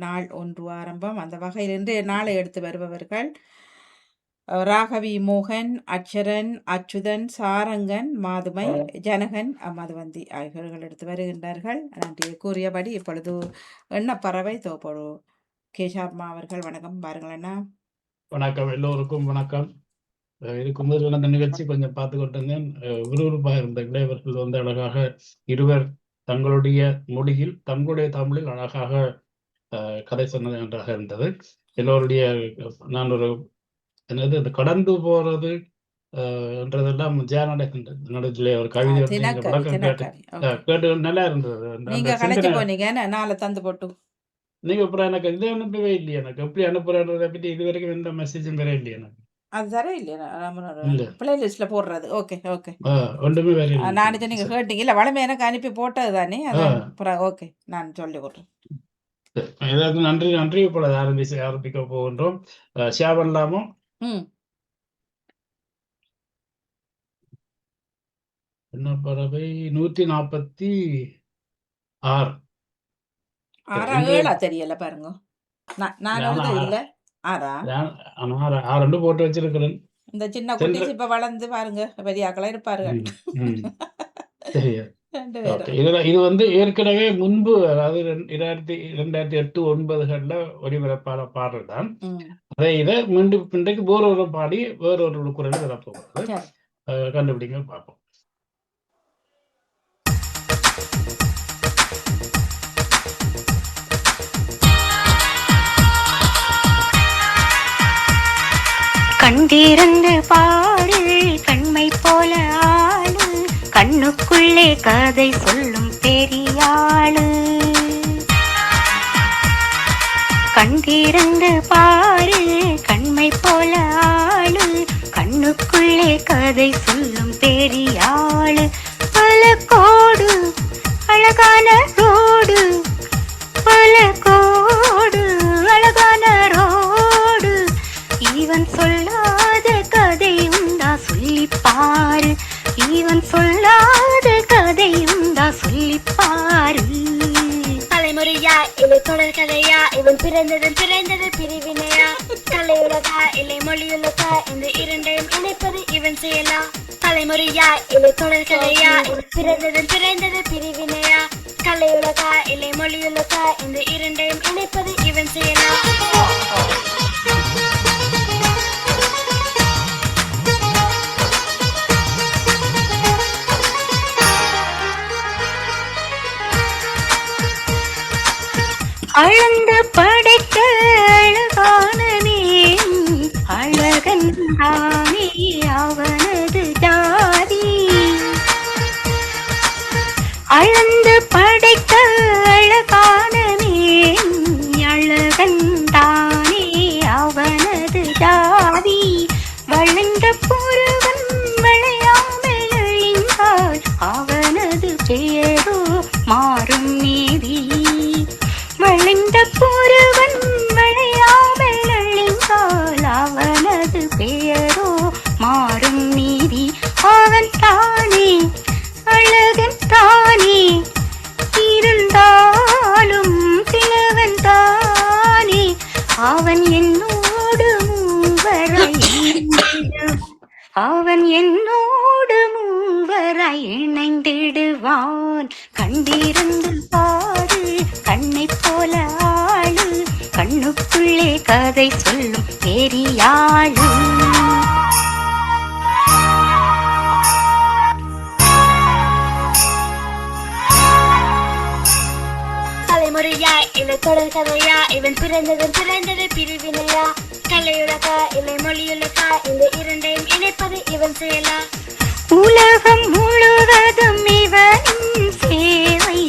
நாள் ஒன்று ஆரம்பம். அந்த வகையில் இன்றைய நாளை எடுத்து வருபவர்கள் ராகவி மோகன், அட்சரன், அச்சுதன், சாரங்கன், மாதுமை, ஜனகன், மதுவந்தி ஆகியோர்கள் எடுத்து வருகின்றார்கள். நன்றி கூறியபடி இப்பொழுது எண்ணப்பறவை தோப்பொழு கேஷார்மா அவர்கள் வணக்கம். பாருங்கள் அண்ணா. வணக்கம், எல்லோருக்கும் வணக்கம். இதுக்கு முதல் அந்த நிகழ்ச்சி கொஞ்சம் பார்த்து கொண்டிருந்தேன். விறுவிறுப்பாக இருந்த இளையவர்கள் வந்து அழகாக இருவர் தங்களுடைய மொழியில் தங்களுடைய தமிழில் அழகாக கதை சொன்னது நன்றாக இருந்தது. எல்லோருடைய நான் ஒரு என்னது அந்த கடந்து போறது என்றதெல்லாம் நடத்துல ஒரு கவிதை கேட்டு நல்லா இருந்தது. நீங்க அப்புறம் எனக்கு இதை அனுப்பவே இல்லையா? எனக்கு எப்படி அனுப்புறதை பற்றி இது வரைக்கும் எந்த மெசேஜும் வேற இல்லையா? எனக்கு அது தர இல்லையா பிளேலிஸ்ட்ல போடுறது. ஓகே ஓகே, ஒன்றுமே வேற இல்லை. நான் நீங்க கேட்டீங்க இல்லை வளமை எனக்கு அனுப்பி போட்டது தானே. அதான் ஓகே, நான் சொல்லி கொடுறேன். ஏதாவது நன்றி இப்பொழுது ஆரம்பிக்க போகின்றோம். ஷேர் பண்ணலாமோ? என்ன பறவை 146 தெரியல பாருங்க. போட்டு வச்சிருக்கிறேன். இந்த சின்ன குட்டி இப்ப வளர்ந்து பாருங்க பெரிய ஆக்களா இருப்பார்கள். இது வந்து ஏற்கனவே முன்பு, அதாவது 2008-2009 ஒளிபரப்பான பாடல் தான். அதை இதை மீண்டும் இன்றைக்கு வேறொரு பாடி வேறொரு குரல் வரப்போகிறது. கண்டுபிடிங்க பார்ப்போம். கண்டிருந்து பாடு கண்மை போல ஆளு, கண்ணுக்குள்ளே கதை சொல்லும் பெரியாளு. கண்டிருந்து பாரு கண்மை போல ஆளு, கண்ணுக்குள்ளே கதை சொல்லும் பெரியாளு. பல கோடு அழகான ரோடு, பல கோடு அழகான ரோடு, இவன் சொல்லாத கதை உண்டா சொல்லிப்பாரு, இவன் சொல்லாத கதை உண்டா சொல்லிப்பாரு. தலைமுறையா இல்லை தொடர் கதையா, இவன் பிறந்தது பிரிவினையா, கலையுலகா இல்லை மொழியுலகா, இந்த இரண்டையும் இணைப்பது இவன் செய்யலா. தலைமுறையா இல்லை தொடர் கதையா, இவன் பிறந்தது பிரிவினையா, கலையுலகா இல்லை மொழியுலகா, இந்த இரண்டையும் இணைப்பது இவன் செய்யலா. அளந்து படைத்த அழகான நீ, அழகன் தானே அவனது ஜாதி. அளந்து படைத்த அழகான நீ, அழகன் தானே அவனது ஜாதி. வளைந்த பொருவன் விளையாமல் அழிந்தால் அவனது பெயரோ மாறும் நீதி. வளைந்த பொருவன் விளையாமல் அழிந்தால் அவனது பெயரோ மாறும் நீதி. அவன் தானே அழகன் தானே, இருந்தாலும் கிழவன் தானே, அவன் என்னோடு அவன் என்னோடு மூவராய் இணைந்திடுவான். கண்டிருந்து பாடு கண்ணை போல ஆளு, கண்ணுக்குள்ளே கதை சொல்லும் பெரியாளு. தலைமுறையா இல்லை தொடர் கதையா, இவன் பிறந்தது பிரிவினையா, கலையுலகா இல்லை மொழியுலகா, இந்த இரண்டையும் இணைப்பது இவன் செய்யலா. உலகம் முழுவதும் இவனின் சேவை,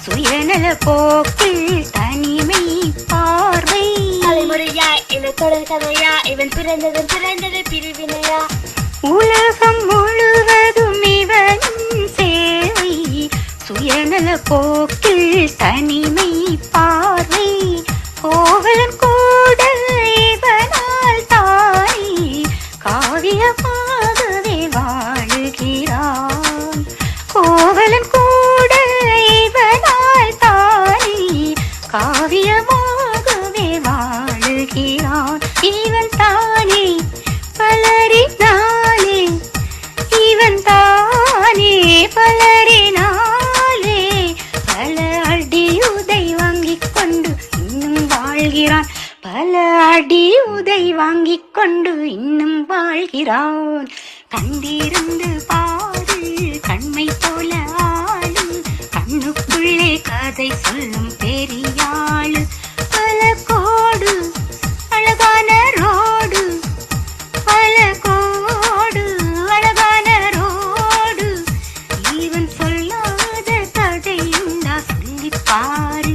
சுயநல போக்கில் தனிமை பார்வை. தலைமுறையா இல்லை தொடர் கதையா, இவன் பிறந்தது பிரிவினையா, உலகம் முழுவதும் இவனின் சேவை, சுயநல போக்கில் தனிமை பார்வை. கோவலன் கூட இவனால் தானே காவியமாகவே வாழுகிறான். கோவலன் கூட இவனால் தானே காவியமாக வாழ்கிறான் இவன் தானே பலரினாலே இவன் தானே பலரினாலே பல அடி உதை வாங்கிக் கொண்டு இன்னும் வாழ்கிறான் பல அடி உதை வாங்கிக் கொண்டு இன்னும் வாழ்கிறான் கண்டிருந்து பாரு கண்மை போல ஆளு கண்ணுக்குள்ளே கதை சொல்லும் பெரியாளு பல கோடு அழகான ரோடு பல கோடு அழகான ரோடு இவன் சொல்லாத கதையுண்டா சொல்லிப்பாரு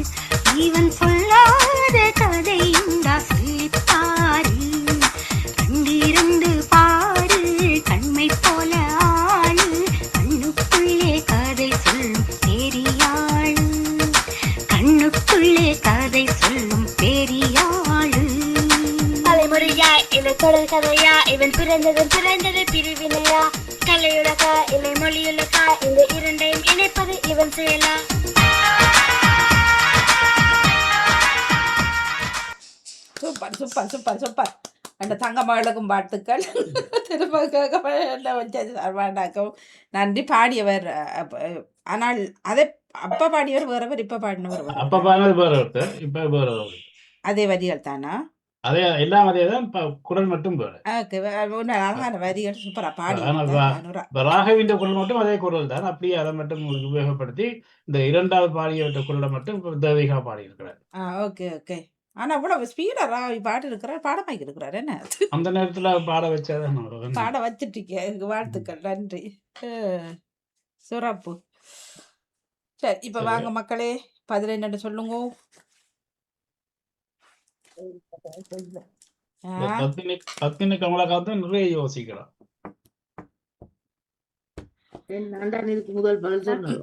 இவன் சொல்லாத கதையுண்டா சொல்லிப்பாரு கண்டிருந்து பாரு கண்மை போல ஆளு கண்ணுக்குள்ளே கதை சொல்லும் பெரியாளு கண்ணுக்குள்ளே கதை சொல்லும் பெரியாளு தலைமுறையாய் இல்லை தொடர் கதையா இவன் பிறந்தது பிரிவினையா கலையுலகா இல்லை மொழியுலகா இந்த இரண்டையும் இணைப்பது இவன் செயலா சூப்பர் சூப்பர் சூப்பர் சூப்பர் அந்த தங்க மகளுக்கும் வாழ்த்துக்கள் திரும்ப கேட்க வச்சாக்கும் நன்றி பாடியவர் ஆனால் அதை அப்ப பாடியவர் வேறவர் இப்ப பாடினவர் அப்ப பாடினது வேற ஒருத்தர் இப்ப வேற ஒருத்தர். அதே வரிகள் தானா அதே எல்லாம் அதே தான் குரல் மட்டும் வேற. அழகான வரிகள் சூப்பரா பாடி ராகவின் குரல் மட்டும் அதே குரல் தான். அப்படியே அதை மட்டும் உபயோகப்படுத்தி இந்த இரண்டாவது பாடியவற்ற குரலை மட்டும் தேவிகா பாடி இருக்கிறார். ஓகே ஓகே ஆனா இவ்வளவு ஸ்பீடா ராவி பாட்டு இருக்கிறார் பாடமாக்கி இருக்கிறார் என்ன அந்த நேரத்துல பாட வச்சாதான் பாட வச்சுட்டீங்க வாழ்த்துக்கள் நன்றி சிறப்பு. சரி இப்ப வாங்க மக்களே 11 சொல்லுங்க. பத்தினி கமலகாந்த் நிறைய யோசிக்கலாம். முதல் பதில் சொன்னது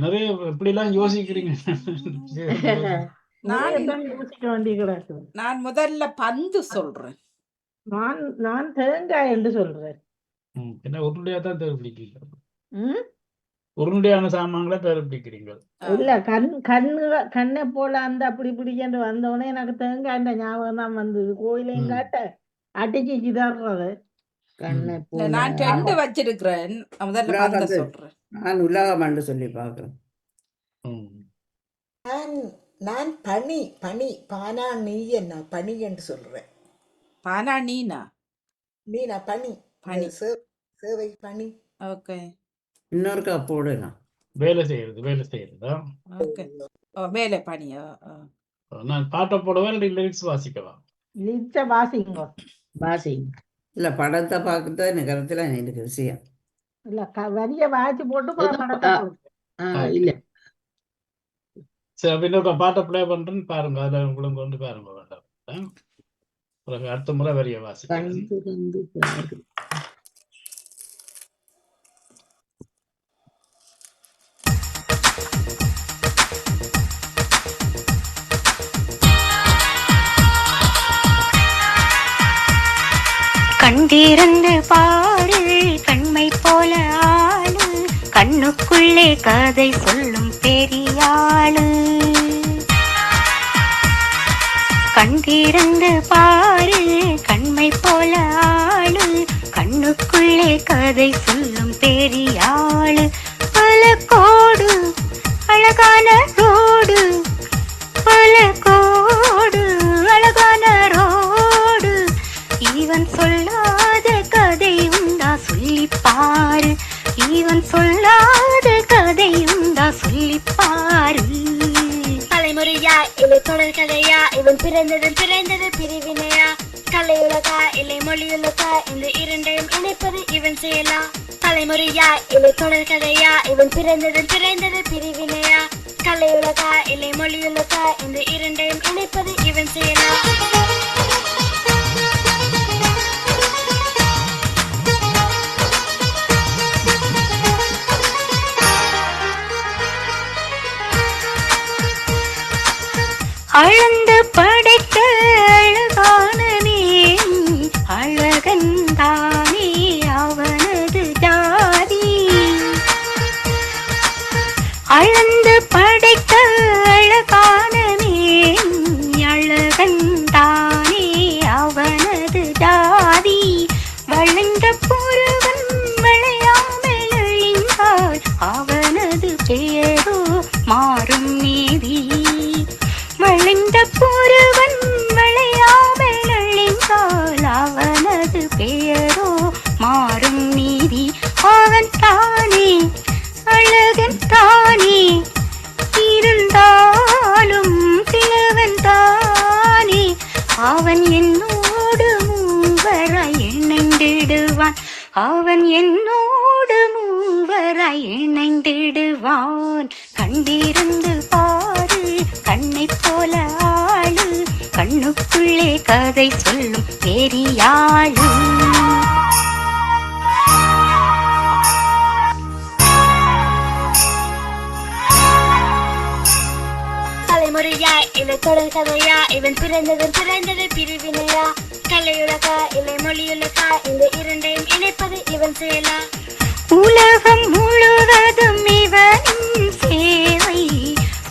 நிறைய இப்படி எல்லாம் யோசிக்கிறீங்க. நான் முதல்ல பந்து சொல்றேன். நான் தேங்காய் என்று சொல்றேன். என்ன உருண்டையா தான் தேவை பிடிக்கிறீங்க? உருண்டையான சாமான்களை தேவை பிடிக்கிறீங்க? இல்ல கண்ணை போல அந்த அப்படி பிடிக்கிட்டு வந்தோடனே எனக்கு தேங்காய் ஞாபகம் தான் வந்தது. கோயிலையும் காட்ட அடிச்சு கிதாடுறது கண்ணை போல. நான் 2 வச்சிருக்கிறேன். முதல்ல பந்து சொல்றேன். நான் உலகம் என்று சொல்லி பார்க்கிறேன். நான் பனி பானா நீ என்ன பனி என்று சொல்றேன். பானா நீனா நீனா பனி பனி சேவை பனி. ஓகே இன்னொருக்கா போடலாம். வேலை செய்யறதா? ஓகே வேலை பனியா? நான் பாட்டை போடுவேன், லிரிக்ஸ் வாசிக்கவா? லிரிக்ஸ வாசிங்க. இல்ல படத்தை பார்க்கத்தான் எனக்கு கருத்துல எனக்கு விஷயம் இல்ல வரிய வாசி போட்டு படத்தை இல்ல. சரி அப்ப இன்னொரு பாட்டை பிளே பண்றேன்னு பாருங்க. அதை உங்களுக்கு கொண்டு பாருங்க வேண்டாம். அடுத்த முறை வரிய வாசிக்கிறேன். கண்டிருந்து பாரு கண்மை போல ஆளு கண்ணுக்குள்ளே கதை சொல்லும் பெரியாளு கண்டிருந்து பாரு கண்மை போல ஆளு கண்ணுக்குள்ளே கதை சொல்லும் பெரியாளு பல கோடு அழகான ரோடு பல கோடு அழகான ரோடு இவன் சொல்லாத கதை உண்டா சொல்லிப்பாரு இவன் சொல்லாத கதை உண்டா சொல்லிப்பாரு தலைமுறையா இல்லை தொடர் கதையா இவன் பிறந்தது பிரிவினையா கலையுலகா இல்லை மொழியுலகா இந்த இரண்டையும் இணைப்பது இவன் செயலா தலைமுறையா இல்லை தொடர் கதையா இவன் பிறந்தது பிரிவினையா கலையுலகா இல்லை மொழியுலகா இந்த இரண்டையும் இணைப்பது இவன் செயலா அளந்து படைத்த அழகான நீ அழகந்தானே அவனது ஜாதி அளந்து படைத்த அழகான நீ அழகந்தா அவன் என்னோடு மூவராய் இணைந்திடுவான். அவன் என்னோடு மூவராய் இணைந்திடுவான். கண்டிருந்து பாரு கண்ணைப் போல ஆளு, கண்ணுக்குள்ளே கதை சொல்லும் பெரியாளு. தலைமுறையா இல்லை தொடர் கதையா, இவன் பிறந்தது பிரிவினையா, கலையுலகா இல்லை மொழியுலகா, இந்த இரண்டையும் இணைப்பது இவன் செயலா. உலகம் முழுவதும் இவனின் சேவை,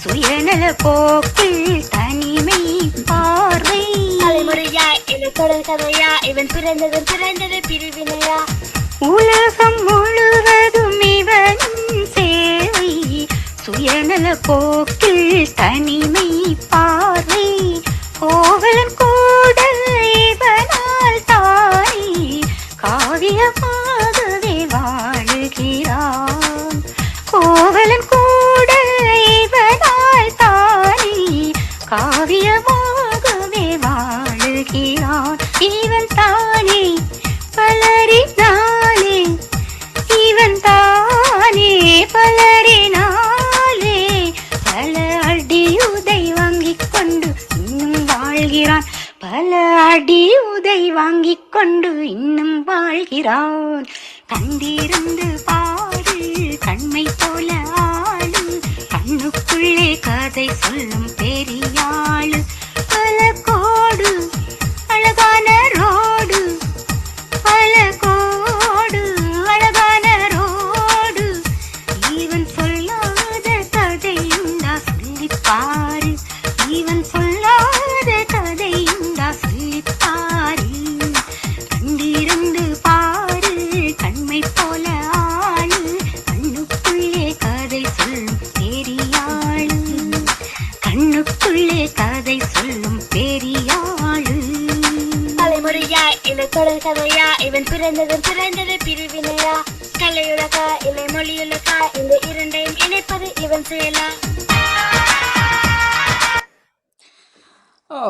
சுயநல போக்கில் தனிமை பார்வை. தலைமுறையா இல்லை தொடர் கதையா, இவன் பிறந்தது பிரிவினையா, உலகம் முழுவதும் இவனின் சேவை, சுயநல போக்கில் தனிமை பார்வை. கோவலன் கூட இவனால் தானே காவியமாகவே வாழுகிறான். கோவலன் கூட இவனால் தானே காவியமாகவே வாழுகிறான். இவன் தானே பலரினாலே, இவன் தானே பலரினாலே பல அடியுதை வாங்கிக் கொண்டு இன்னும் வாழ்கிறான். பல அடியுதை வாங்கிக் கொண்டு இன்னும் வாழ்கிறான். கண்டிருந்து பாரு கண்மை போல ஆளு, கண்ணுக்குள்ளே கதை சொல்லும் பெரியாளு. பல கோடு அழகான ரோடு, பல கோடு அழகான ரோடு, இவன் சொல்லாத கதையுண்டா சொல்லிப்பாரு, இவன் சொல்லாத கதையுண்டா சொல்லிப்பாரு. கண்டிருந்து பாரு கண்மை போல ஆளு, கண்ணுக்குள்ளே கதை சொல்லும் பெரியாளு, கண்ணுக்குள்ளே கதை சொல்லும் பெரியாளு. தலைமுறையா இல்லை தொடர் கதையா, இவன் பிறந்தது பிரிவினையா, கலையுலகா இல்லை மொழியுலகா, இந்த இரண்டையும் இணைப்பது இவன் செயலா. ஓ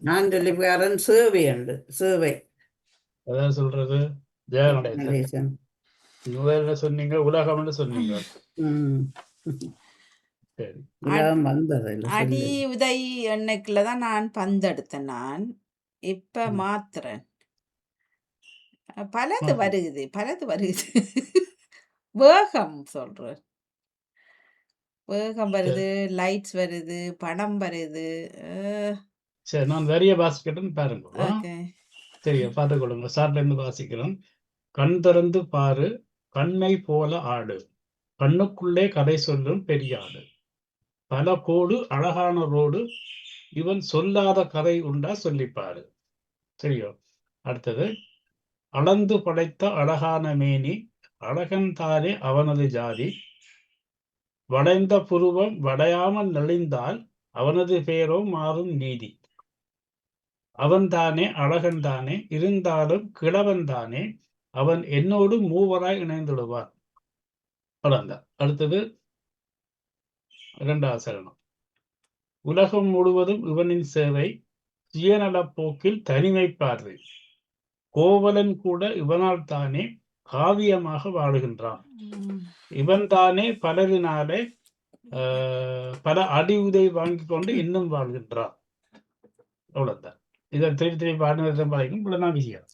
நான் சொல்லிக்காரன் சேவை உண்டு, சேவை அதான் சொல்றது ஜெயநடேசன். நடேசன். முதல்ல சொன்னீங்க உலகம்னு சொன்னீங்க. ம். சரி. உலகம் வந்தது இல்ல அடி சொல்லு. உதை எண்ணெய்க்குள்ள தான் நான் பந்தெடுத்தேன். நான் இப்ப ம். மாத்துறேன். பலது மாத்து. வருகுது வேகம் சொல்றேன். வேகம் சரி. வருது, லைட்ஸ் வருது, படம் வருது. சரி, நான் வரிய வாசிக்கட்டுன்னு பாருங்க. ஓகே. சரியா பார்த்துக்கொள்ளுங்க. ஸ்டார்ட்ல இருந்து வாசிக்கிறோம். கண் திறந்து பாரு கண்மை போல ஆடு, கண்ணுக்குள்ளே கதை சொல்லும் பெரியாடு. பல கோடு அழகான ரோடு, இவன் சொல்லாத கதை உண்டா சொல்லிப்பாரு. சரியோ? அடுத்தது, அளந்து படைத்த அழகான மேனி, அழகன்தானே அவனது ஜாதி. வளைந்த புருவம் வளையாமல் நெளிந்தால் அவனது பெயரோ மாறும் நீதி. அவன்தானே அழகன்தானே இருந்தாலும் கிழவன்தானே, அவன் என்னோடு மூவராய் இணைந்துடுவான். அவ்வளவுதான். அடுத்தது 2வது சரணம். உலகம் முழுவதும் இவனின் சேவை, சுயநலப் போக்கில் தனிமை பார்வை. கோவலன் கூட இவனால் தானே காவியமாக வாழுகின்றான். இவன் தானே பலரினாலே பல அடி உதை வாங்கி கொண்டு இன்னும் வாழ்கின்றான். அவ்வளவுதான். இதை திருப்பி பாடினதை பாதிக்கும் இவ்வளவுதான் விஷயம்.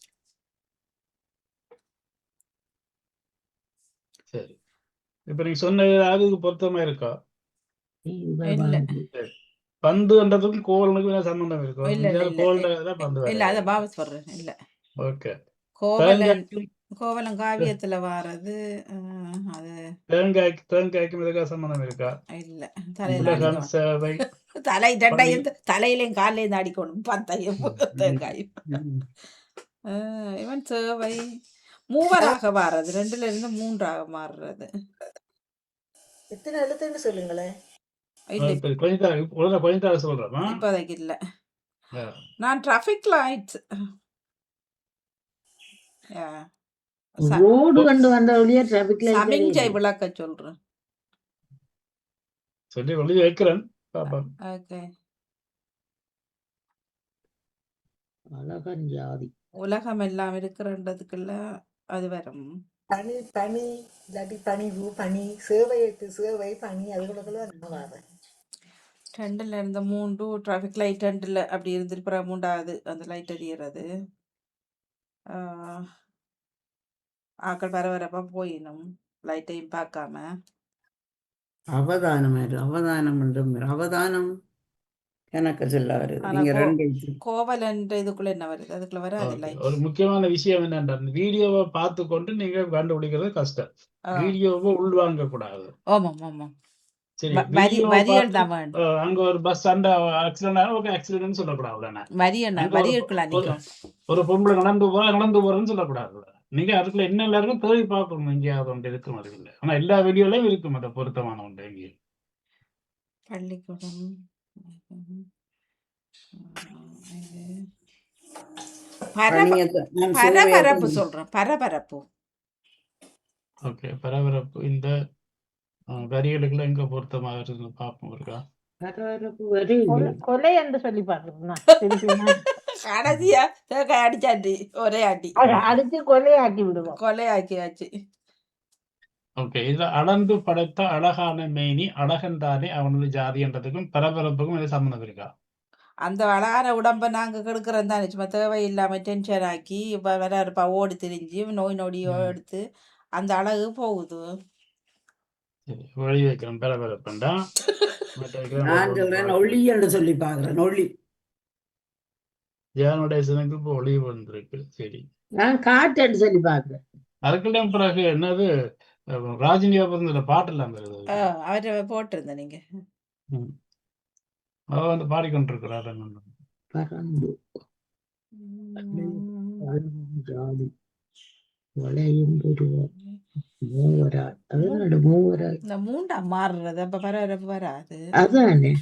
சரி, இப்ப நீங்க சொன்னது அதுக்கு பொருத்தமா இருக்கா? இல்ல சரி. பந்துன்றதுக்கும் கோவலனுக்கும் என்ன சம்பந்தம் இருக்கும்? இல்ல இல்ல இல்ல கோவல பந்து இல்ல அத பாவஸ் சொல்றேன். இல்ல ஓகே. கோவலன் கோவலன் காவியத்துல வாரது. அது தேங்காய்க்கும் இதுக்காக சம்பந்தம் இருக்கா? இல்ல உலகம் சேவை தலை ரெண்டையும் தலையிலையும் காலையும் தாடிக்கணும் பத்தையும் தேங்காயும். இவன் சேவை மூவராக வாரது, 2ல இருந்து 3ஆக மாறுறது. எத்தனை எழுத்துன்னு சொல்லுங்களேன். இல்ல கொஞ்சம் சொல்றேன். இப்போதைக்கு இல்ல. நான் டிராபிக் லைட்ஸ் ரோடு கொண்டு வந்த வழியா டிராபிக் சமிஞ்சை விளக்க சொல்றேன். சொல்லி வைக்கிறேன். ஓகே. அழகன் ஜாதி. உலகம் எல்லாம் இருக்கிறன்றதுக்குள்ள அது வரும். பனி பனி இல்லாட்டி பணிவு பனி சேவைக்கு சேவை பனி அதுகளுக்குள்ள நான் வரேன். 2ல இருந்த 3 டிராஃபிக் லைட் 2ல அப்படி இருந்துட்டு பிறகு 3வது அந்த லைட் எரியறது. ஆக்கள் வரப்ப போயினும் லைட்டையும் பார்க்காம. அவதானம் அவதானம் என்றும் அவதானம் எனக்கு சொல்ல வருது. ஆனா நீங்க ரெண்டு கோவல் என்ற இதுக்குள்ள என்ன வருது? அதுக்குள்ள வராது Okay. லைட். ஒரு முக்கியமான விஷயம் என்னன்னா வீடியோவை பார்த்து கொண்டு நீங்க கண்டுபிடிக்கிறது கஷ்டம். வீடியோவை உள்வாங்க கூடாது. ஆமாம் ஆமாம். சரி, வரி வீடியோவை வரியல் பார்த்து தான் வேண்டும். அங்க ஒரு bus stand accident okay accident சொல்லக்கூடாது. வரி இருக்கலாம் நிற்கும். ஒரு பொம்பளை நடந்து போறேன்னு சொல்லக்கூடாது. நீங்க அதுக்குள்ள என்ன எல்லாருக்கும் தேடி பார்க்கணும். எங்கேயாவது ஒன்று இருக்கும் அது இல்லை. ஆனா எல்லா வீடியோலயும் இருக்கும் அது பொருத்தமான ஒன்று எங்கேயும். பள்ளிக்கூடம் பரபரப்பு சொல்றேன். பரபரப்பு. ஓகே, பரபரப்பு இந்த வரிகளுக்குள்ள எங்க பொருத்தமாக இருக்குன்னு பார்ப்போம் இருக்கா. பரபரப்பு வரி கொலை என்று சொல்லி பாக்குறேன். கடைசியா தேங்காய் அடிச்சாட்டி ஒரே அடி அடிச்சு கொலையாக்கி விடுவோம். கொலையாக்கியாச்சு. ஓகே, இதுல அளந்து படைத்த அழகான மேனி அழகன் தானே அவனது ஜாதி என்றதுக்கும் பரபரப்புக்கும் இது சம்மந்தம் இருக்கா? அந்த அழகான உடம்பை நாங்கள் கெடுக்கிறோம் தானே, சும்மா தேவையில்லாமல் டென்ஷன் ஆக்கி இப்போ வேற ஓடி திரிஞ்சு நோய் நொடியோ எடுத்து அந்த அழகு போகுது. சரி, வழி வைக்கிறேன் பரபரப்புண்டா. நான் சொல்றேன் ஒளி என்று சொல்லி பாக்குறேன். ஒளி ஜெயனுடேசனுக்கு இப்போ ஒளி வந்திருக்கு. சரி, நான் காட்டுன்னு சொல்லி பாக்குறேன். அதுக்கெல்லாம் பிறகு என்னது ராஜினியா பிறந்த பாட்டு எல்லாம் வருது. அவரை போட்டிருந்தேன் நீங்க. அவ வந்து பாடிக்கொண்டிருக்கிறார். பறந்து ஜாதி வளையும் புருவம் மூவராய். அதனால மூவராய் இந்த 3ஆ மாறுறது அப்ப பரபரப்பு வராது. அதானே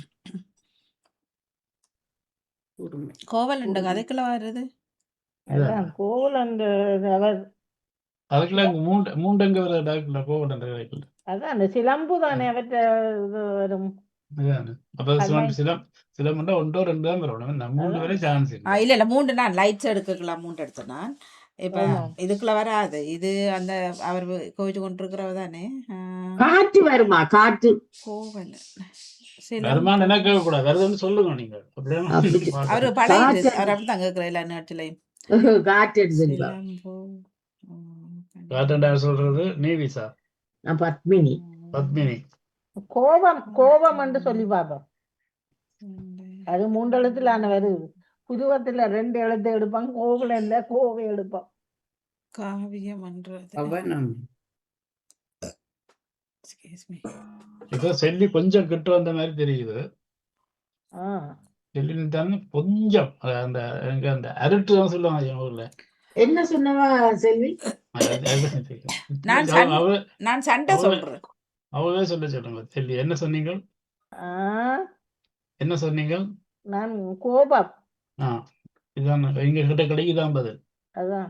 கோவல் என்ற கதைக்குள்ள வருது. அதான் கோவில் அந்த அவர் அதுக்கெல்லாம் மூண்டங்க வர டாக்டர் கோவல் அதான் அந்த சிலம்பு தானே அவற்றை வரும். அப்ப சிலம்புண்டா 1 2 தான் வரணும். நம்ம 3 வரை சான்ஸ் இல்லை. இல்ல 3 நான் லைட்ஸ் எடுக்கலாம் 3 எடுத்தேன் நான். இப்ப இதுக்குள்ள வராது. இது அந்த அவர் கோவிச்சு கொண்டிருக்கிறவ தானே. காற்று வருமா? காற்று கோவல் வருமானம் என்ன கேட்கக்கூடாது, வருதுன்னு சொல்லுங்க நீங்க. அவரு பழைய அவர் அப்படித்தான் கேட்கிற எல்லா நாட்டிலையும். காற்று காட்டண்டா சொல்றது நீவிசா பத்மினி. பத்மினி கோபம் கோபம் என்று சொல்லி பார்ப்போம். அது 3 எழுத்துல வருது. புதுவத்துல 2 எழுத்து எடுப்பான். கோவில இல்ல கோவை எடுப்பான். காவியம் என்றது இப்போ செல்லி கொஞ்சம் கிட்ட வந்த மாதிரி தெரியுது. செல்லி தானே கொஞ்சம் அந்த அந்த அருட்டு தான் சொல்லுவாங்க என் ஊர்ல. என்ன சொன்னவா செல்வி? நான் சண்டை சொல்றேன். அவவே சொல்லுங்க. செல்லி என்ன சொன்னீங்க? என்ன சொன்னீங்க? நான் கோபம். இதான் எங்க கிட்ட கிடைக்குதான் பதில். அதான்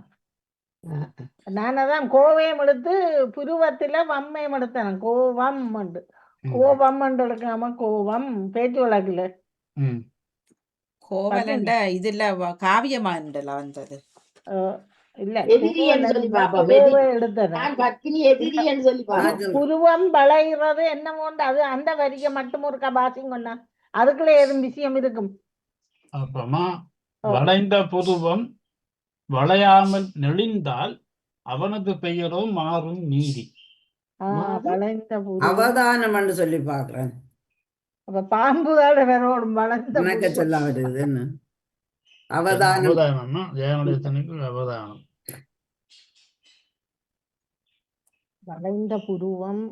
நான் அதான் கோவையம் எடுத்து புருவத்துல வம்மையம் எடுத்தேன். கோவம் கோபம் எடுக்காம கோவம் பேச்சு வழக்குல கோவலண்ட இதுல காவியமா வந்தது. இல்ல புருவம் வளைகிறது என்னமோண்டு அது அந்த வரிய மட்டும் ஒரு கபாசிங் கொண்டா அதுக்குள்ள ஏதும் விஷயம் இருக்கும். அப்பமா வளைந்த புருவம் வளையாமல் நெளிந்தால் அவனது பெயரோ மாறும் நீதி. அவதானம் என்று சொல்லி பாக்குறேன். அப்ப பாம்புதாட வேறோடும் வளைந்த சொல்ல வருது என்ன அவதானம். ஜெயனுடையனுக்கு அவதானம். வளைந்த புருவம்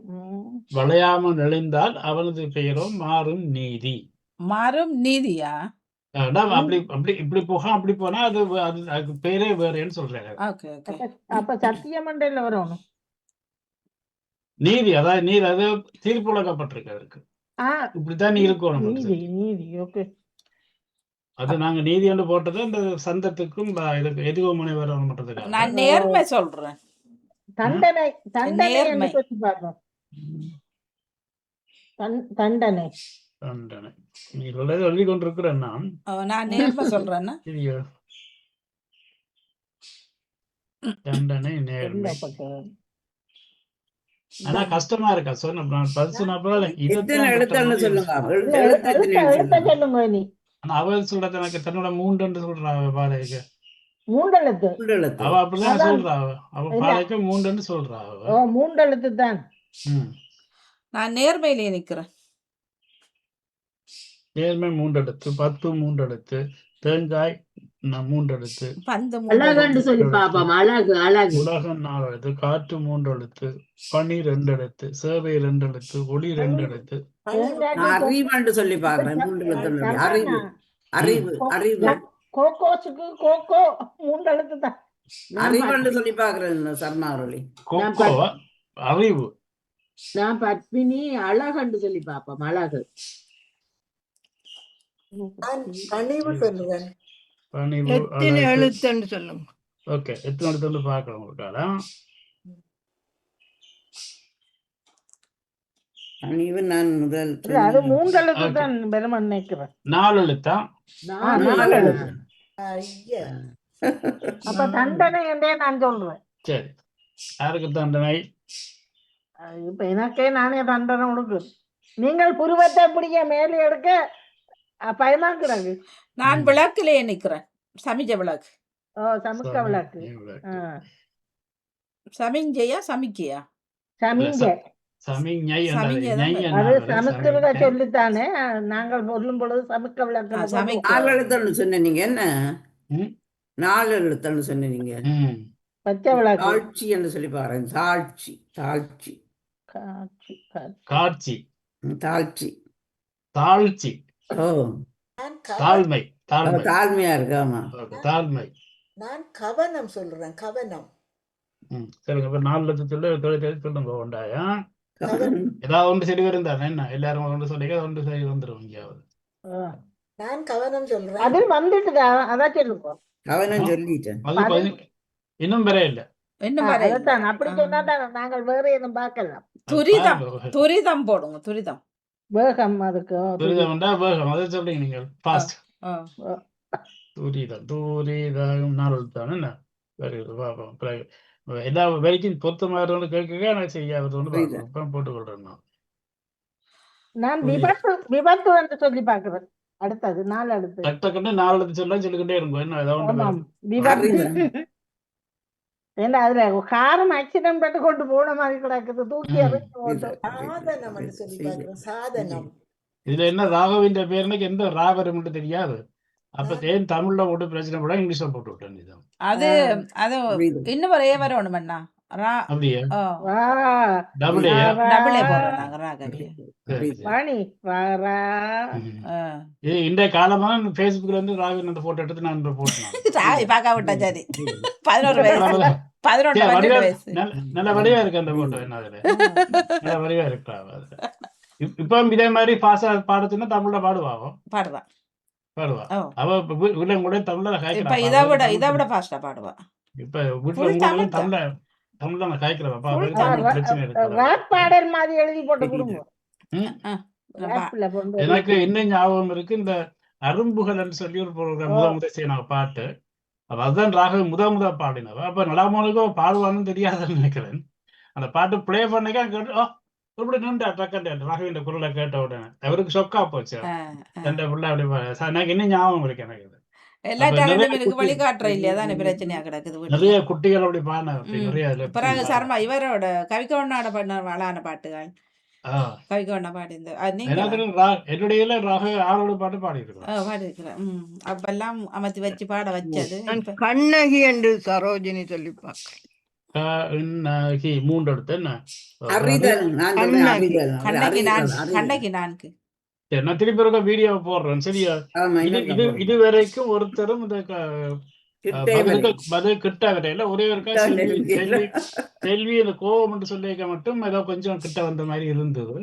வளையாமல் நெளிந்தால் அவனது பெயரோ மாறும் நீதி. மாறும் நீதியா? அப்படி அப்படி இப்படி போக அப்படி போனா அது அதுக்கு பேரே வேறேன்னு சொல்றாங்க. அப்ப சத்தியமண்டல வரணும் நீதி. அதாவது நீதி அது தீர்ப்பு வழங்கப்பட்டிருக்கு. அதுக்கு இப்படித்தான் இருக்கணும். அது நாங்க நீதி என்று போட்டது அந்த சந்தத்துக்கும் இதுக்கு எதுவோ முனை வரணும் பண்றதுக்கு. நான் நேர்மை சொல்றேன். தண்டனை தண்டனை தண்டனை நீ சொல்லி கொண்டிருக்கிறேன். நான் நேர்மை சொல்றேன்னா தண்டனை நேர்மை. சொல்லப்பட்டது. ஆனா கஷ்டமா இருக்கா சொன்ன பரிசுனப்போ எத்தனை எழுத்துன்னு சொல்லுங்க இல்ல, எழுத்து எத்தனை எழுத்த சொல்லுங்க சொல்லுங்க நீ. ஆனா அவள் சொல்றது எனக்கு தன்னோட 3 சொல்றா பாலைக்கு. மூண்டெழுத்து. மூன்று எழுத்து அவ அப்படிதான் அதான். சொல்றா. அவ இல்ல. பாலைக்கு 3 சொல்றா அவ. ஓ, மூண்டெழுத்து தான். ம். நான் நேர்மையிலே நிக்கிறேன். நேர்மை 3 எழுத்து, 10 3 எழுத்து, தேங்காய் 3 எழுத்து, பந்து அழகண்டு சொல்லி பாப்போம். அழகு அழகு. உலகம் 4 எழுத்து, காற்று 3 எழுத்து, பனி 2 எழுத்து, சேவை 2 எழுத்து, ஒளி 2 எழுத்து. நான் அறிவுன்னு சொல்லி பாக்குறேன் மூன்று எழுத்து அறிவு அறிவு அறிவு கோகோஸுக்கு கோகோ மூண்டெழுத்து தான். அறிவுன்னு சொல்லி பாக்குறேன் சர்மா அவர்களே. கொக்கோ அறிவு. நான் பத்மினி அழகண்டு சொல்லி பாப்போம். அழகு. நான் பணிவு சொல்லுவேன். பணிவு, எத்தனை அழகு. எழுத்துன்னு சொல்லுங்க. ஓகே, எத்தனை எழுத்துன்னு பார்க்கலாம் உங்களுக்கால. பணிவு நான் முதல் இல்ல, அது மூண்டெழுத்து தான் பெருமன் நினைக்கிறேன். 4 எழுத்தா? நாலு எழுத்து. ஐயா, அப்ப தண்டனை என்றே நான் சொல்றேன். சரி, யாருக்கு தண்டனை? இப்ப எனக்கே நானே தண்டனை கொடுக்குறேன். நீங்கள் புருவத்தை பிடிக்க மேலே எடுக்க பயமாக்குறாங்க. நான் விளக்கிலே நிக்கிறேன். சமிஜ விளக்கு. ஓ, சமுக்க விளக்கு. சமிஞ்சையா சமிக்கையா? சமிஞ்ச. சமிஞை சமிஞை என்றது. தான் ஞை அது என்றால் சமுத்திரத சமிஞை. சொல்லித்தானே நாங்கள் சொல்லும் பொழுது சமுக்க விளக்கு. சமைக்க. 4 எழுத்துன்னு சொன்னீங்க என்ன ம். 4 எழுத்துன்னு சொன்னீங்க. ம். பச்சை விளக்கு. தாழ்ச்சி என்று சொல்லி பாருங்க. தாழ்ச்சி தாழ்ச்சி காட்சி காட்சி. காட்சி, தாழ்ச்சி தாழ்ச்சி, ஓ நான் தாழ்மை, தாழ்மை, தாழ்மையா இருக்கு. ஆமா ஓகே, தாழ்மை. நான் கவனம் சொல்றேன். கவனம். ம். சரிங்க, இப்ப 4 எழுத்து சொல்லுங்க உண்டாயா. கவனம். ஏதாவது ஒன்று சரி வரும் தானே, என்ன எல்லாரும் ஒன்று சொல்லிக்க ஒன்று சரி வந்துடும் எங்கேயாவது. நான் கவனம் சொல்றேன். அது வந்துட்டுதா, அதான் சொல்லுவோம். கவனம் சொல்லிட்டேன். அது இன்னும் பெரிய இல்ல. இன்னும் வரை இல்லை. அதான் அப்படி சொன்னா தான் நாங்கள் வேற எதுவும் பார்க்கலாம். துரிதம். துரிதம் போடுங்க. துரிதம். வேகம் அதுக்கு. துரிதம்டா வேகம், அதை சொல்றீங்க நீங்கள். ஃபாஸ்ட். ஆ. துரிதம், துரிதம் 4 எழுத்து தானே என்ன? Very good. பாப்போம். பிறகு எல்லா வரைக்கும் பொருத்தமாக கேட்க எனக்கு செய்யாது ஒன்று பார்க்கணும். போட்டுக்கொள்றேன் நான். நான் விபத்து விபத்து என்று சொல்லி பார்க்கிறேன். அடுத்தது 4 எழுத்து. டக்குன்னு 4 எழுத்து சொல்ல சொல்லிக்கிட்டே இருக்கும். என்ன ஏதாவது ஒன்று ஆமாம், வரும். விபத்து. ஏன்னா அதுல காரம் ஆக்சிடென்ட் பண்ணி கொண்டு போன மாதிரி கிடக்குது. தூக்கி எறிஞ்சு போட்டு. சாதனம் என்று சொல்லி பார்க்கிறேன். சாதனம். இதுல என்ன ராகவின் பேர் எனக்கு எந்த ராவரும் தெரியாது. அப்ப ஏன் தமிழ்ல போட்டு பிரச்சனை போட இங்கிலீஷ்ல போட்டு விட்டேன். இது அது அது இன்னும் ஒரே வரணும் அண்ணா. அப்படியே ஓ, வா, டபுள் ஏ. டபுளே போடுறோம் நாங்க ராகவிலே. வாணி, வாரா. ஆ. இது இன்றைய காலமா பேஸ்புக்ல இருந்து ராகவின் அந்த போட்டோ எடுத்து நான் போட்டேன். ராகவி பார்க்க விட்டா சரி. 11 வயசு. 11 12 வயசு. நல்ல வடிவா இருக்கு அந்த போட்டோ. என்ன அதுல நல்ல வடிவா இருக்கா. இப்ப இதே மாதிரி பாடத்துன்னா தமிழ்ல பாடுவாங்க. பாடுவா. பாடுவா. ஓ. அவ வீட்டுல கூட தமிழ்ல இப்ப காய்க்கிறா. இதை விட ஃபாஸ்டா பாடுவா. இப்ப வீட்டுல Full உங்களுக்கு தமிழ் தமிழ்ல தமிழ்ல நான் காய்க்கிறேன். Full பிரச்சனை இருக்கு. ராப் பாடல் மாதிரி எழுதி போட்டு கொடுங்க. ம். ராப்ல கொண்டு எனக்கு இன்னும் ஞாபகம் இருக்கு. இந்த அரும்புகள் சொல்லி ஒரு ப்ரோக்ராம் முதல் செய்ய பாட்டு. அப்ப அதுதான் ராகவி முத பாடினவ. அப்ப நடாமனுக்கு பாடுவான்னு தெரியாதுன்னு நினைக்கிறேன். அந்த பாட்டு பிளே பண்ணிக்கா கேட்டு இப்படி நின்று டக்கன் ராகவின் குரலை கேட்ட உடனே அவருக்கு சொக்கா போச்சு. என் பிள்ளை அப்படி எனக்கு இன்னும் ஞாபகம் இருக்கு. எனக்கு இது எல்லா டேலண்டும் எனக்கு வழிகாட்டுற இல்லையா தானே பிரச்சனையா கிடக்குது வீட்டுல. நிறைய குட்டிகள் அப்படி பாடின நிறைய இதுல பிறகு சர்மா இவரோட கவிக்கவண்ணாட பண்ண அழகான பாட்டுகள். ஆ. கவிக்கவண்ணா பாடி இந்த நீங்க எனக்கு என்னுடைய ராக 6 பாட்டு பாடி இருக்கேன். பாடி இருக்கிறேன். அப்பெல்லாம் அமர்த்தி வச்சு பாட வச்சது. நான் கண்ணகி என்று சரோஜினி சொல்லி பார்க்கிறேன். 3 எடுத்து என்ன அறிதல் நான் சொல்றேன். அறிதல் கண்ணகி நான் அறிதல். கண்ணகி நான்கு. சரி, நான் திருப்பி இருக்க வீடியோ போடுறேன். சரியா? ஆமா, இது இன்னொரு இது number. இது வரைக்கும் ஒருத்தரும் இந்த கிட்டே வரை. பதில் கிட்ட வரையில ஒரே ஒருக்கா செல்வி இந்த கோவம் சொல்லிக்க மட்டும் ஏதோ கொஞ்சம் கிட்ட வந்த மாதிரி இருந்தது.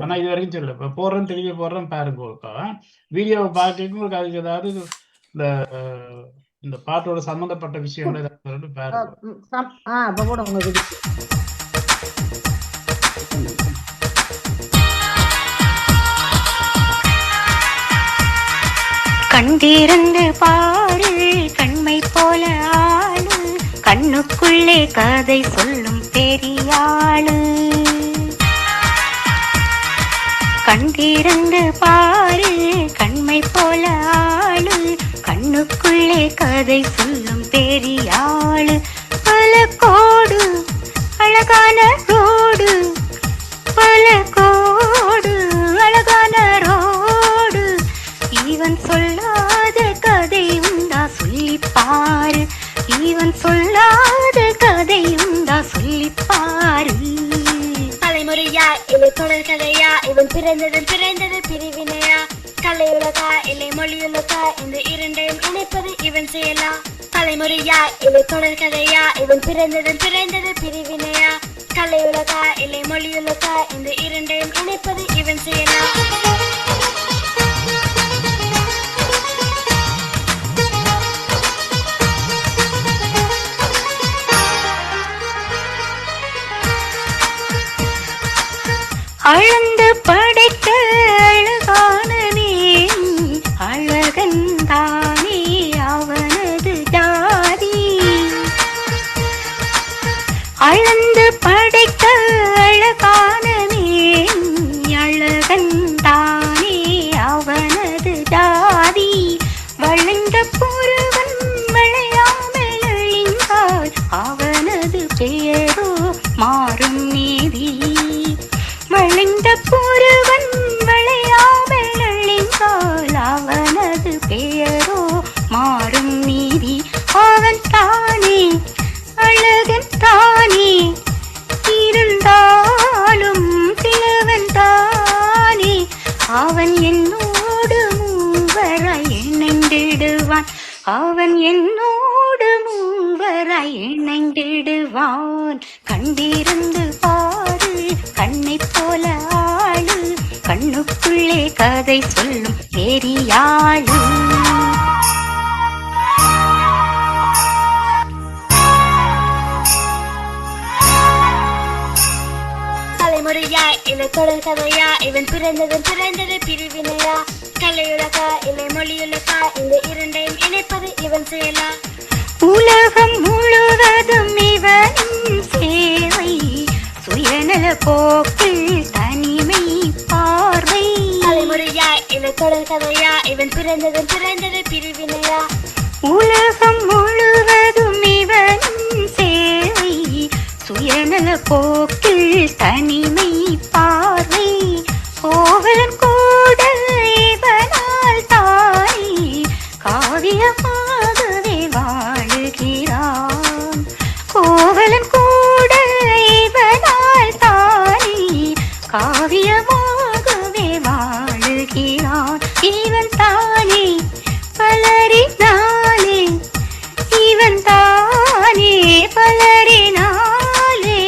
ஆனா இது வரைக்கும் சொல்லல. இப்ப போடுறேன், திருப்பி போடுறேன் பாருங்க. வீடியோவை பார்க்க உங்களுக்கு அதுக்கு ஏதாவது இந்த பாட்டோட சம்பந்தப்பட்ட விஷயங்கள் ஏதாவது பாருங்க. அப்ப கூட உங்களுக்கு கண் திறந்து பாரு கண்மை போல ஆளு கண்ணுக்கு கண்ணுக்குள்ளே கதை சொல்லும் பெரியாளு. கண்டிருந்து பாரு கண்மை போல ஆளு. கண்ணுக்குள்ளே கதை சொல்லும் பெரியாளு. பல கோடு அழகான ரோடு, பல கோடு அழகான ரோடு. இவன் சொல்லாத கதை உண்டா சொல்லிப்பாரு. இவன் சொல்லாத கதை உண்டா சொல்லிப்பாரு. தலைமுறையா இல்லை தொடர் கதையா, இவன் பிறந்தது பிரிவினையா. கலையுலகா இல்லை மொழியுலகா, இந்த இரண்டையும் இணைப்பது இவன் செய்யலாம். தலைமுறையா இல்லை தொடர் கதையா, இவன் பிறந்தது பிரிவினையா. கலையுலகா இல்லை மொழியுலகா, இந்த இரண்டையும் இணைப்பது இவன் செய்யலாம். அளந்து படைத்த அழகானவே அழகன் தானே அவனது ஜாதி. அளந்து படைத்த அழகானவே அழகன் தானே அவனது ஜாதி. வளைந்த புருவன் விளையாமல் அழிந்தால் அவனது பெயரோ மாறும் நீதி. வளைந்த புருவன் விளையாமல் அழிந்தால் அவனது பெயரோ மாறும் நீதி. அவன் தானே அழகன் தானே இருந்தாலும் கிழவன் தானே. அவன் என்னோடு மூவராய் இணைந்திடுவான். அவன் என்னோடு மூவராய் இணைந்திடுவான். கண்டிருந்து பாரு கண்ணை போல ஆளு. கண்ணுக்குள்ளே கதை சொல்லும் பெரியாளு. தலைமுறையா இல்லை தொடர் கதையா, இவன் பிறந்தது பிரிவினையா. கலையுலகா இல்லை மொழியுலகா, இந்த இரண்டையும் இணைப்பது இவன் செய்யலாம். உலகம் முழுவதும் இவனின் சேவை, சுயநல போக்கில் தனிமை பார்வை. தலைமுறையா இல்லை தொடர் கதையா, இவன் பிறந்தது பிரிவினையா. உலகம் முழுவதும் இவனின் சேவை, சுயநல போக்கில் தனிமை பார்வை. கோவலன் கூட இவனால் தானே காவியமாகவே வாழுகிறான். கோவலன் கூட இவனால் தானே காவியமாகவே வாழுகிறான். இவன் தானே பலரினாலே, இவன் தானே பலரினாலே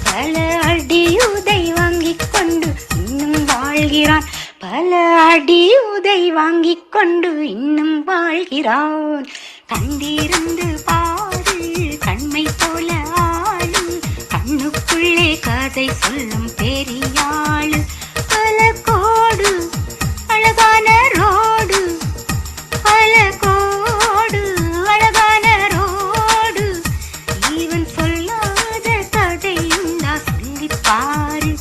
பல அடியுதை வாங்கிக் கொண்டு இன்னும் வாழ்கிறான். பல அடியுதை வாங்கிக் கொண்டு இன்னும் வாழ்கிறான். கண்டிருந்து பாரு கண்மை போல ஆளு. கண்ணுக்குள்ளே கதை சொல்லும் பெரியாளு. பல கோடு அழகான ரோடு, பல கோடு அழகான ரோடு. இவன் சொல்லாத கதையுண்டா சொல்லிப்பாரு.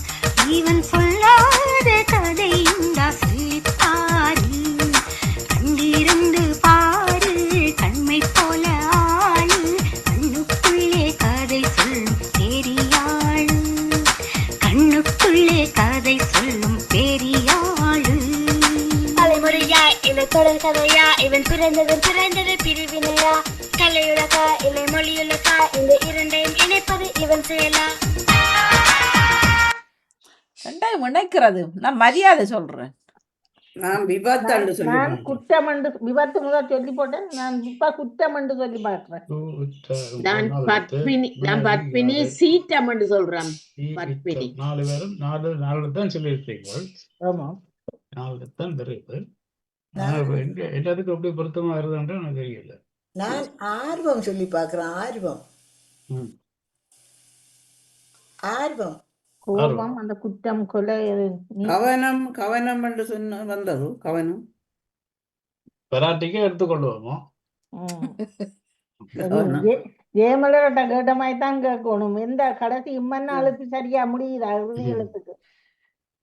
இவன் சொல்லாத கதையுண்டா சொல்லிப்பாரு. கண்டிருந்து பாரு கண்மை போல ஆளு. கண்ணுக்குள்ளே கதை சொல்லும் பெரியாளு. கண்ணுக்குள்ளே கதை சொல்லும் பெரியாளு. தலைமுறையா இல்லை தொடர் கதையா, இவன் பிறந்தது பிரிவினையா. கலையுலகா இல்லை மொழியுலகா, இந்த இரண்டையும் இணைப்பது இவன் செய்யலாம். ரெண்டையும் இணைக்கிறது நான் மரியாதை சொல்றேன். நான் விபத்தாண்டு சொல்லி நான் பார்த்தேன். குற்றமண்டு விபத்து முதல் சொல்லி போட்டேன். நான் இப்ப குற்றமண்டு சொல்லி பார்க்கிறேன். நான் பத்மினி சீட்டம் என்று சொல்றேன். பத்மினி 4 பேரும் 4 தான் சொல்லியிருக்கீர்கள். ஆமா. 4 தான் தெரியுது. எல்லாத்துக்கும் எப்படி பொருத்தமா வருதுன்ற எனக்கு தெரியல. நான் ஆர்வம் சொல்லி பார்க்கிறேன். ஆர்வம் ம். ஆர்வம் கோபம், அந்த குற்றம், கொலை, கவனம் கவனம் என்று சொன்ன வந்தது. கவனம் பெராட்டிக்கே எடுத்துக்கொள்வோமோ. கவனம். ஜெயமலர்கிட்ட கேட்ட மாதிரி தான் கேட்கணும். எந்த கடைசி இம்மன்னா அழுத்து சரியா முடியுதா இறுதி எழுத்துக்கு?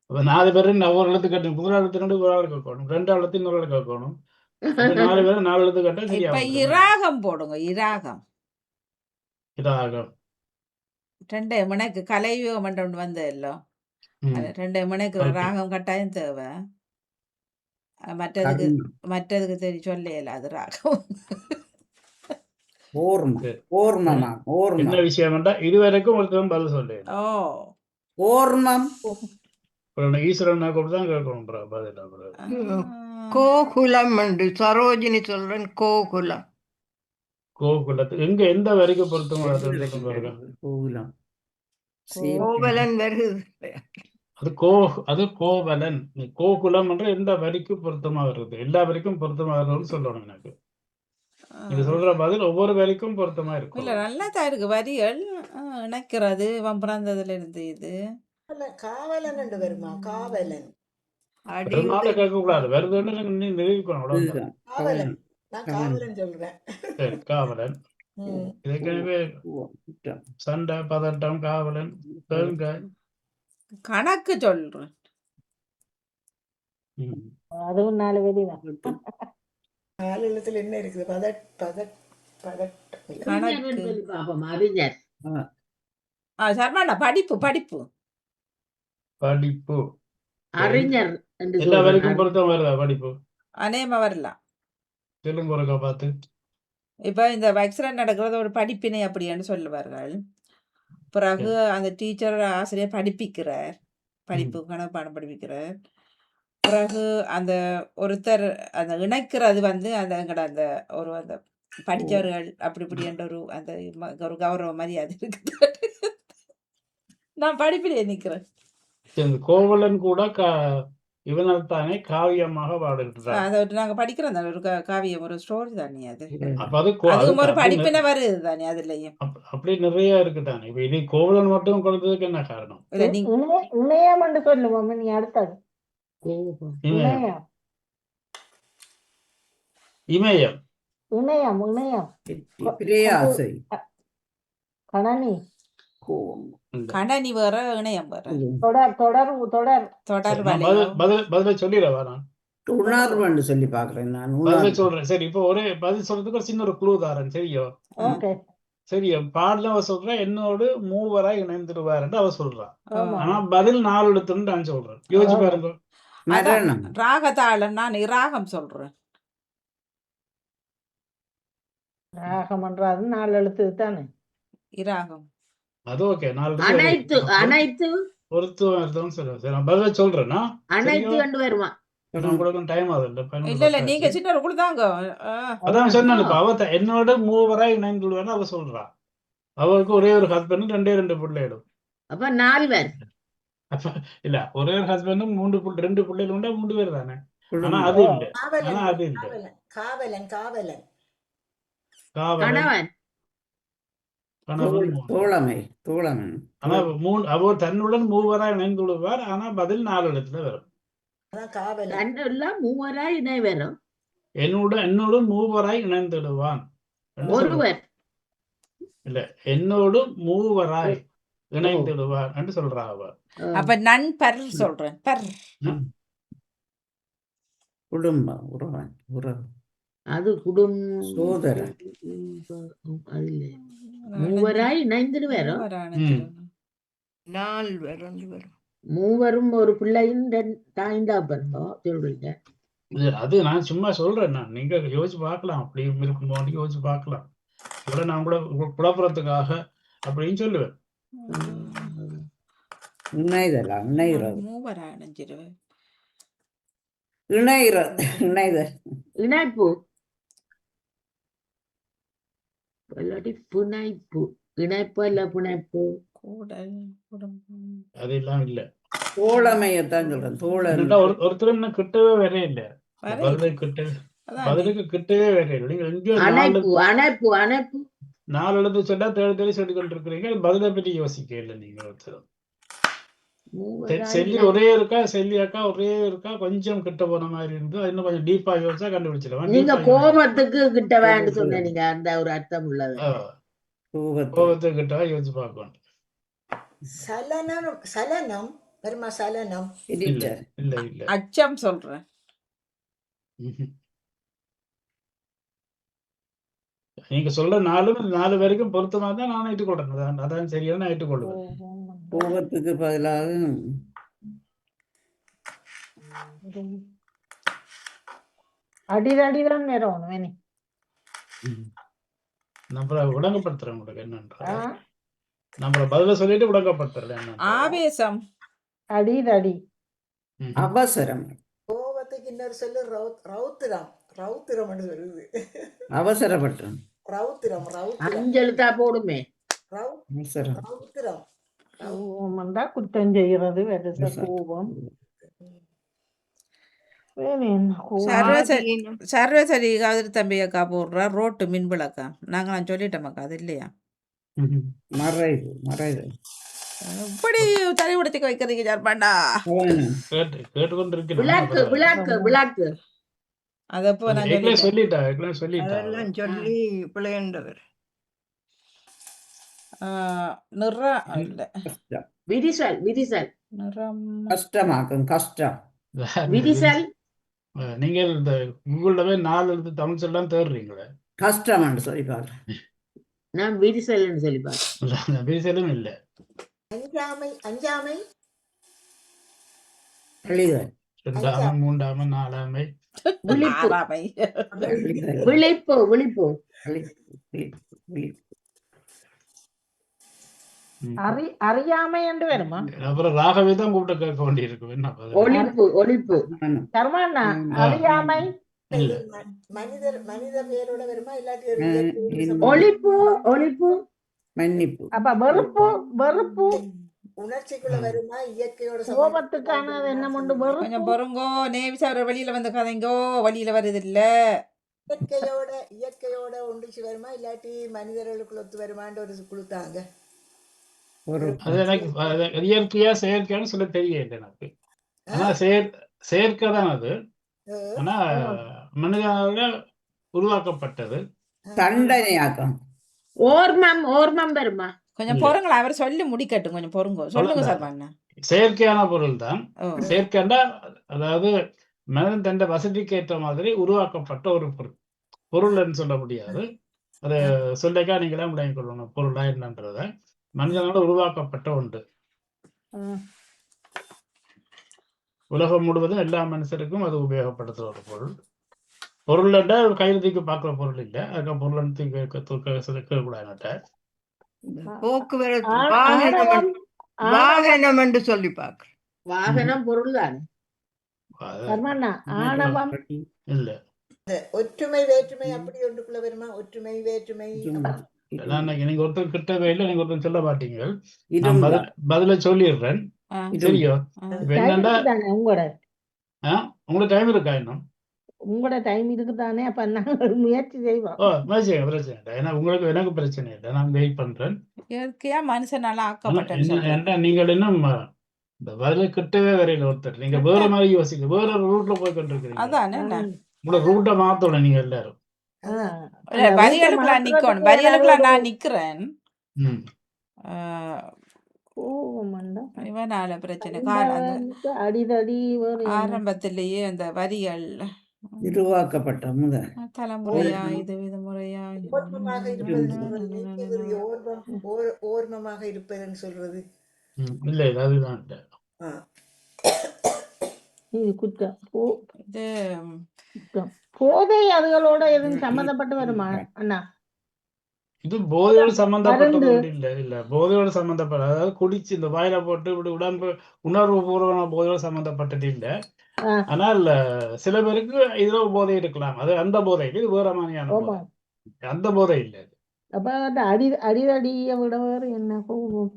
அப்ப 4 பேரும் ஒவ்வொரு எழுத்து கட்டணும். முதல் எழுத்து ரெண்டு ஒரு ஆள் கேட்கணும், 2 எழுத்து இன்னொரு ஆள் கேட்கணும். அப்ப 4 பேரும் 4 எழுத்து கட்ட சரியா இப்ப வந்துடும். இராகம் போடுங்க. இராகம் இதாகும். 2 மணிக்கு கலையுகம் ஒன்று வந்ததല്ലോ. ம். அது 2 மணிக்கு ஓகே. ராகம் கட்டாயம் தேவை. மற்றதுக்கு கர்ம மற்றதுக்கு சொல்லல அது ராகம். ஓர்மம் சரி. ஓர்மமா என்ன ஓர்மம் விஷயம்டா இதுவரைக்கும் ஒருத்தரும் பதில் சொல்லு. ஓ ஓர்மம் ஈஸ்வரனை கூப்பிட்டு தான் கேட்கணும் பதில். அப்புறம் ஆ. கோகுலம் என்று சரோஜினி சொல்றேன். கோகுலம். கோகுலத்து எங்க எந்த வரைக்கும் பொருத்தமா வருதுன்னு பாருங்க. கோகுலம் கோவலன் வருது. அது கோவலன். கோகுலம் என்ற எந்த வரிக்கு பொருத்தமா வருது? எல்லா வரைக்கும் பொருத்தமா வருதுன்னு சொல்லணும் எனக்கு. நீங்க சொல்ற பதில் ஒவ்வொரு வரைக்கும் பொருத்தமா இல்ல இருக்கும். நல்லா தான் இருக்கு வரிகள். இணைக்கிறது பிறந்ததுல இருந்து இது காவலன் என்று வருமா? காவலன் பெருமாளை கேட்க கூடாது, வருதுன்னு நீ நிரூபிக்கணும். அவ்வளவுதான். காவலன் நான் காவலன் சொல்றேன். சரி, காவலன். ம். ஏற்கனவே சண்டை, பதட்டம், காவலன், தேங்காய். கணக்கு சொல்றேன். ம். அதுவும் 4 வெளிதான். 4 எழுத்துல என்ன இருக்குது? பதட்டம் இல்ல. அறிஞர்னு சொல்லி பாப்போம். அறிஞர். சர்மாண்டா படிப்பு படிப்பு அறிஞர் என்று எல்லா வரைக்கும் சொல்றேன். பொருத்தம் வருதா? படிப்பு அநேகமா வரலாம். சொல்லுங்க ஒருக்கா பார்த்து. இப்ப இந்த ஆக்சிடென்ட் நடக்கிறது ஒரு படிப்பினை அப்படின்னு சொல்லுவார்கள். பிறகு அந்த டீச்சர் ஆசிரியர் படிப்பிக்கிறார், படிப்பு கணப்பாடம் படிப்பிக்கிறார். பிறகு அந்த ஒருத்தர் அந்த இணைக்கிறது வந்து அந்த எங்கட அந்த ஒரு அந்த படித்தவர்கள் அப்படி இப்படி என்ற ஒரு கௌரவ மரியாதை இருக்குது. நான் படிப்பிலே நிற்கிறேன். இந்த கோவலன் கூட இவனால் தானே காவியமாக பாடுகிறார். அதை நாங்கள் படிக்கிறோம் தானே, ஒரு காவியம், ஒரு ஸ்டோரி தானே அது. அப்ப அது அதுவும் ஒரு படிப்பினை வருது தானே அதுலயும். அப்படி நிறைய இருக்கு தானே. இப்ப இது கோவலன் மட்டும் கொடுத்ததுக்கு என்ன காரணம்? இல்ல நீங்க இணையம் என்று சொல்லுவோம். நீ அடுத்தது கோபம். இமயம். இணையம் இமயம் இணையம் இணையம் பிரயாசை கணனி கோம் கணனி வேற இணையம் வேற. தொடர் தொடர் தொடர் தொடர் நான் வளையம். பதில சொல்லிடவா? நான் உணர்வுன்னு சொல்லி பாக்குறேன் நான். பதில உணர்வு சொல்றேன். சரி, இப்போ ஒரே பதில் சொல்றதுக்கு ஒரு சின்ன ஒரு குழு தாரன். சரியோ? ஓகே சரியா? பாடல அவ சொல்றா என்னோடு மூவராய் இணைந்துடுவார் அவ சொல்றா. ஆமா ஆனா பதில் 4 எழுத்துன்னு நான் சொல்றேன். யோசிச்சு பாருங்க. மரணம் ராகதாளம். நான் இராகம் சொல்றேன். ராகம் என்றாது 4 எழுத்து தானே. இராகம். அது ஓகே. 4 அனைத்து அனைத்து பொருத்துவம் சொல்றேன். சரி, நான் பதில சொல்றேன்னா அனைத்து என்று வருமா? உங்களுக்கு டைம் ஆகுது. இல்ல இல்ல நீங்க சின்ன ஒரு கொடுத்தாங்க. அதான் சொன்னேன். இப்ப அவ என்னோட மூவராய் இணைந்துடுவேன்னு அவ சொல்றா. அவருக்கு ஒரே ஒரு ஹஸ்பண்ட் 2 பிள்ளைகளும். அப்ப 4 பேர். அப்ப இல்ல, ஒரே ஒரு ஹஸ்பண்டும் 2 பிள்ளைகள் உண்டா? 3 பேர் தானே. ஆனா குடும்பம். அது இல்ல. காவலன் ஆனா அது இல்ல. காவலன் காவலன் காவலன், கணவன். கணவன், மூணு. தோழமை தோழமை ஆனா அவர் தன்னுடன் மூவராய் இணைந்துடுவார். ஆனா பதில் 4 எழுத்துல வரும். அதான் காவலன். ரெண்டெல்லாம் மூவராய் இணை வரும். என்னோடு மூவராய் இணைந்துடுவான். ஒருவர். இல்ல, என்னோடு மூவராய் இணைந்துடுவார் என்று சொல்றா அவ. அப்ப நண்பர் சொல்றேன். பர். குடும்பம் உறவன் உறவு அது குடும் சோதரன். அது இல்லை. மூவராய் இணைந்துட்டு வரும். நாள் வரும் வரும். மூவரும் ஒரு பிள்ளையும் தாய்ந்தா பிறந்தோ சொல்றீங்க. அது நான் சும்மா சொல்றேன். நான் நீங்க யோசிச்சு பார்க்கலாம். அப்படி இருக்குமோ யோசிச்சு பார்க்கலாம். கூட நான் கூட குழப்பறதுக்காக அப்படின்னு சொல்லுவேன். இணைதலா இணைகிறது மூவரா இணைஞ்சிருவேன். இணைகிறது இணைதல் இணைப்பு இல்லாட்டி புனைப்பு. இணைப்பு இல்ல புனைப்பு. கூடல் குடும்பம். அதெல்லாம் இல்ல. தோழமையத்தான் சொல்றேன். தோழர் என்னடா ஒருத்தர் என்ன கிட்டவே வரே இல்ல. வரே. அதான் பதிலுக்கு கிட்டவே வரே இல்லை. நீங்க எங்கேயோ அணைப்பு அணைப்பு அணைப்பு 4 எழுத்து சொன்னா தேடி சொல்லி கொண்டு இருக்கிறீங்க. பதிலை பற்றி யோசிக்க இல்லை நீங்க ஒருத்தர். மூவராய் செல்லி ஒரே இருக்கா, செல்லி அக்கா ஒரே இருக்கா, கொஞ்சம் கிட்ட போன மாதிரி இருந்து இன்னும் கொஞ்சம் டீப்பா யோசிச்சா கண்டுபிடிச்சிடலாம். நீங்க கோபத்துக்கு கிட்ட வேண்டு சொன்ன நீங்க அந்த ஒரு அர்த்தம் உள்ளது. கோபத்தை கோபத்துக்கிட்ட யோசிச்சு பார்க்கணும். சலனம் சலனம் வருமா சலனம் இல்ல எரிச்சல் இல்ல இல்ல. அச்சம் சொல்றேன். ம்ஹும். நீங்க சொல்ற 4 பேருக்கும் பொருத்தமா தான் நான் ஏற்றுக்கொள்றேன். அதான் சரியா நான் ஏற்றுக்கொள்வேன். கோபத்துக்கு பதிலாக அடிதான் நேரம் வேணி. நம்மள விளங்கப்படுத்துறேன் உங்களுக்கு என்னன்ற நம்மள பதில சொல்லிட்டு விளங்கப்படுத்துறேன் என்ன ஆவேசம். அடி அவசரம் கோபத்துக்கு இன்னொரு சொல்லு ரௌத்திரம் ரௌத்திரம் வருது. அவசரப்பட்டோம் ரௌத்திரம் ரௌத்திரம் அஞ்செழுத்தா போடுமே. அவசரம் ரௌத்திரம் கோபம் தான் குற்றம் செய்கிறது. வெறுத கோபம் வேற என்ன கோபம்? ஆதீனம். சர்வசரி கதிர் தம்பி அக்கா போடுறா ரோட்டு மின் விளக்கா. நாங்களாம் சொல்லிட்டோம் அது இல்லையா? மறைவு இப்படி தனி உடத்துக்கு வைக்கிறீங்க ஜர்பாண்டா. அவனம் கேட்டுக்கொண்டிருக்கிறேன். விளக்கு அதப்போ நான் ஏற்கனவே சொல்லிட்டேன். சொல்லிட்டா அதெல்லாம் சொல்லி பிழையண்டவர். நிற இல்ல கஷ்டம் விரிசல் நிறம் கஷ்டமாக்கும் கஷ்டம் விரிசல் நீங்கள் இந்த கூகுள்ல போய் 4 எழுத்து தமிழ் சொல்லலாம் தேடுறீங்களே. கஷ்டம் சொல்லி பாருங்க. நான் விரிசல்னு சொல்லி பார்த்தேன். பேசலும் இல்ல. அஞ்சாமை அஞ்சாமை அழிதல் 2ஆமை 3ஆமை 4ஆமை விழிப்பு ஆறாமை. விழிப்பு விழிப்பு அறியாமை என்று வருமா? அப்புறம் ராகவே தான் கூப்பிட்டு கேட்க வேண்டியிருக்கும். என்ன பதில்? ஒழிப்பு தர்மண்ணா அறியாமை இல்ல. மனித பேரோட வருமா இல்லாட்டி ஒரு இயற்கை ஒழிப்பு மன்னிப்பு அப்ப வெறுப்பு உணர்ச்சிக்குள்ள வருமா இயற்கையோட கோபத்துக்கானது என்ன உண்டு? வெறுப்பு கொஞ்சம் பொறுங்கோ. நேவிசார வெளியில வந்து கதைங்கோ. வழியில வருது இல்ல. இயற்கையோட ஒன்றிச்சு வருமா இல்லாட்டி மனிதர்களுக்குள்ள ஒத்து வருமான்னு ஒரு கொடுத்தாங்க. ஒரு அது எனக்கு இயற்கையா செயற்கையான்னு சொல்ல தெரியல எனக்கு. ஆனா செயற்கை தான் அது. ஆனா மனிதனால உருவாக்கப்பட்டது. தண்டனையாக்கம் ஓர்மம் வருமா? கொஞ்சம் பொறுங்களா. அவர் சொல்லி முடிக்கட்டும். கொஞ்சம் பொறுங்கோ. சொல்லுங்க சார் பண்ண. செயற்கையான பொருள் தான். ஓ செயற்கைண்டா அதாவது மனிதன் தன் வசதிக்கு ஏற்ற மாதிரி உருவாக்கப்பட்ட ஒரு பொருள்னு சொல்ல முடியாது. அதை சொல்லிக்கா நீங்களே விளங்கிக் கொள்ளணும் பொருளா என்னன்றத. மனிதனால உருவாக்கப்பட்ட ஒன்று. உலகம் முழுவதும் எல்லா மனுஷருக்கும் அது உபயோகப்படுத்துற ஒரு பொருள்டா கையெழுத்துக்கு பார்க்குற பொருள் இல்லை. அதுக்கு பொருள் கேட்கக்கூடாது. போக்குவரத்து ஆணவம் வாகனம் என்று சொல்லி பார்க்கிறேன். வாகனம் பொருள் தானே. தர்மண்ணா ஆணவம் இல்ல. ஒற்றுமை வேற்றுமை அப்படி ஒன்றுக்குள்ள வருமா? ஒற்றுமை வேற்றுமை நீங்க ஒருத்தர் கிட்டவே இல்லை. நீங்க ஒருத்தர் சொல்ல மாட்டீங்க. நான் இருந்தா பதில சொல்லிடுறேன். சரியோ? இப்ப என்னன்னா உங்களோட உங்களுக்கு டைம் இருக்கா இன்னும்? உங்களோட டைம் இருக்குதானே? அப்ப நாங்கள் முயற்சி செய்வோம். பிரச்சனை இல்லை. ஏன்னா உங்களுக்கு எனக்கு பிரச்சனை இல்லை. நான் வெயிட் பண்றேன். இயற்கையா மனுஷனால ஆக்கப்பட்டன்னு சொல்றேன். என்ன நீங்கள் இன்னும் இந்த பதில கிட்டவே வரையில ஒருத்தர். நீங்க வேற மாதிரி யோசிக்க வேற ஒரு ரூட்ல போய் கொண்டிருக்கீங்க. அதானே என்ன? உங்களோட ரூட்டை மாத்தணும் நீங்க எல்லாரும். இல்ல, வரிகளுக்குலாம் நிக்கணும். வரிகளுக்குலாம் நான் நிக்கிறேன். ம். இவனால பிரச்சனை காலம் அடிதடி ஆரம்பத்திலேயே அந்த வரிகள் உருவாக்கப்பட்ட முதல் தலைமுறையா இது முறையா ஓர்மமாக இருப்பது ஓர்மமாக இருப்பதுன்னு சொல்றது. இல்ல இல்ல அதுதான் இல்ல. இது குற்றம். இது போதை அதுகளோட எதுவும் சம்பந்தப்பட்டு வருமா அண்ணா? இது போதையோடு சம்பந்தப்பட்டது இல்ல. இல்ல போதையோடு சம்பந்தப்பட்ட அதாவது குடிச்சு இந்த வாயில போட்டு இப்படி உணர்வு பூர்வமான போதையோடு சம்பந்தப்பட்டது இல்ல. ஆனால் சில பேருக்கு இதுல போதை இருக்கலாம். அது அந்த போதை இது வேற மாதிரியான போதை. அந்த போதை இல்ல. அப்ப அடிதடியை விட வேறு என்ன கோபம்?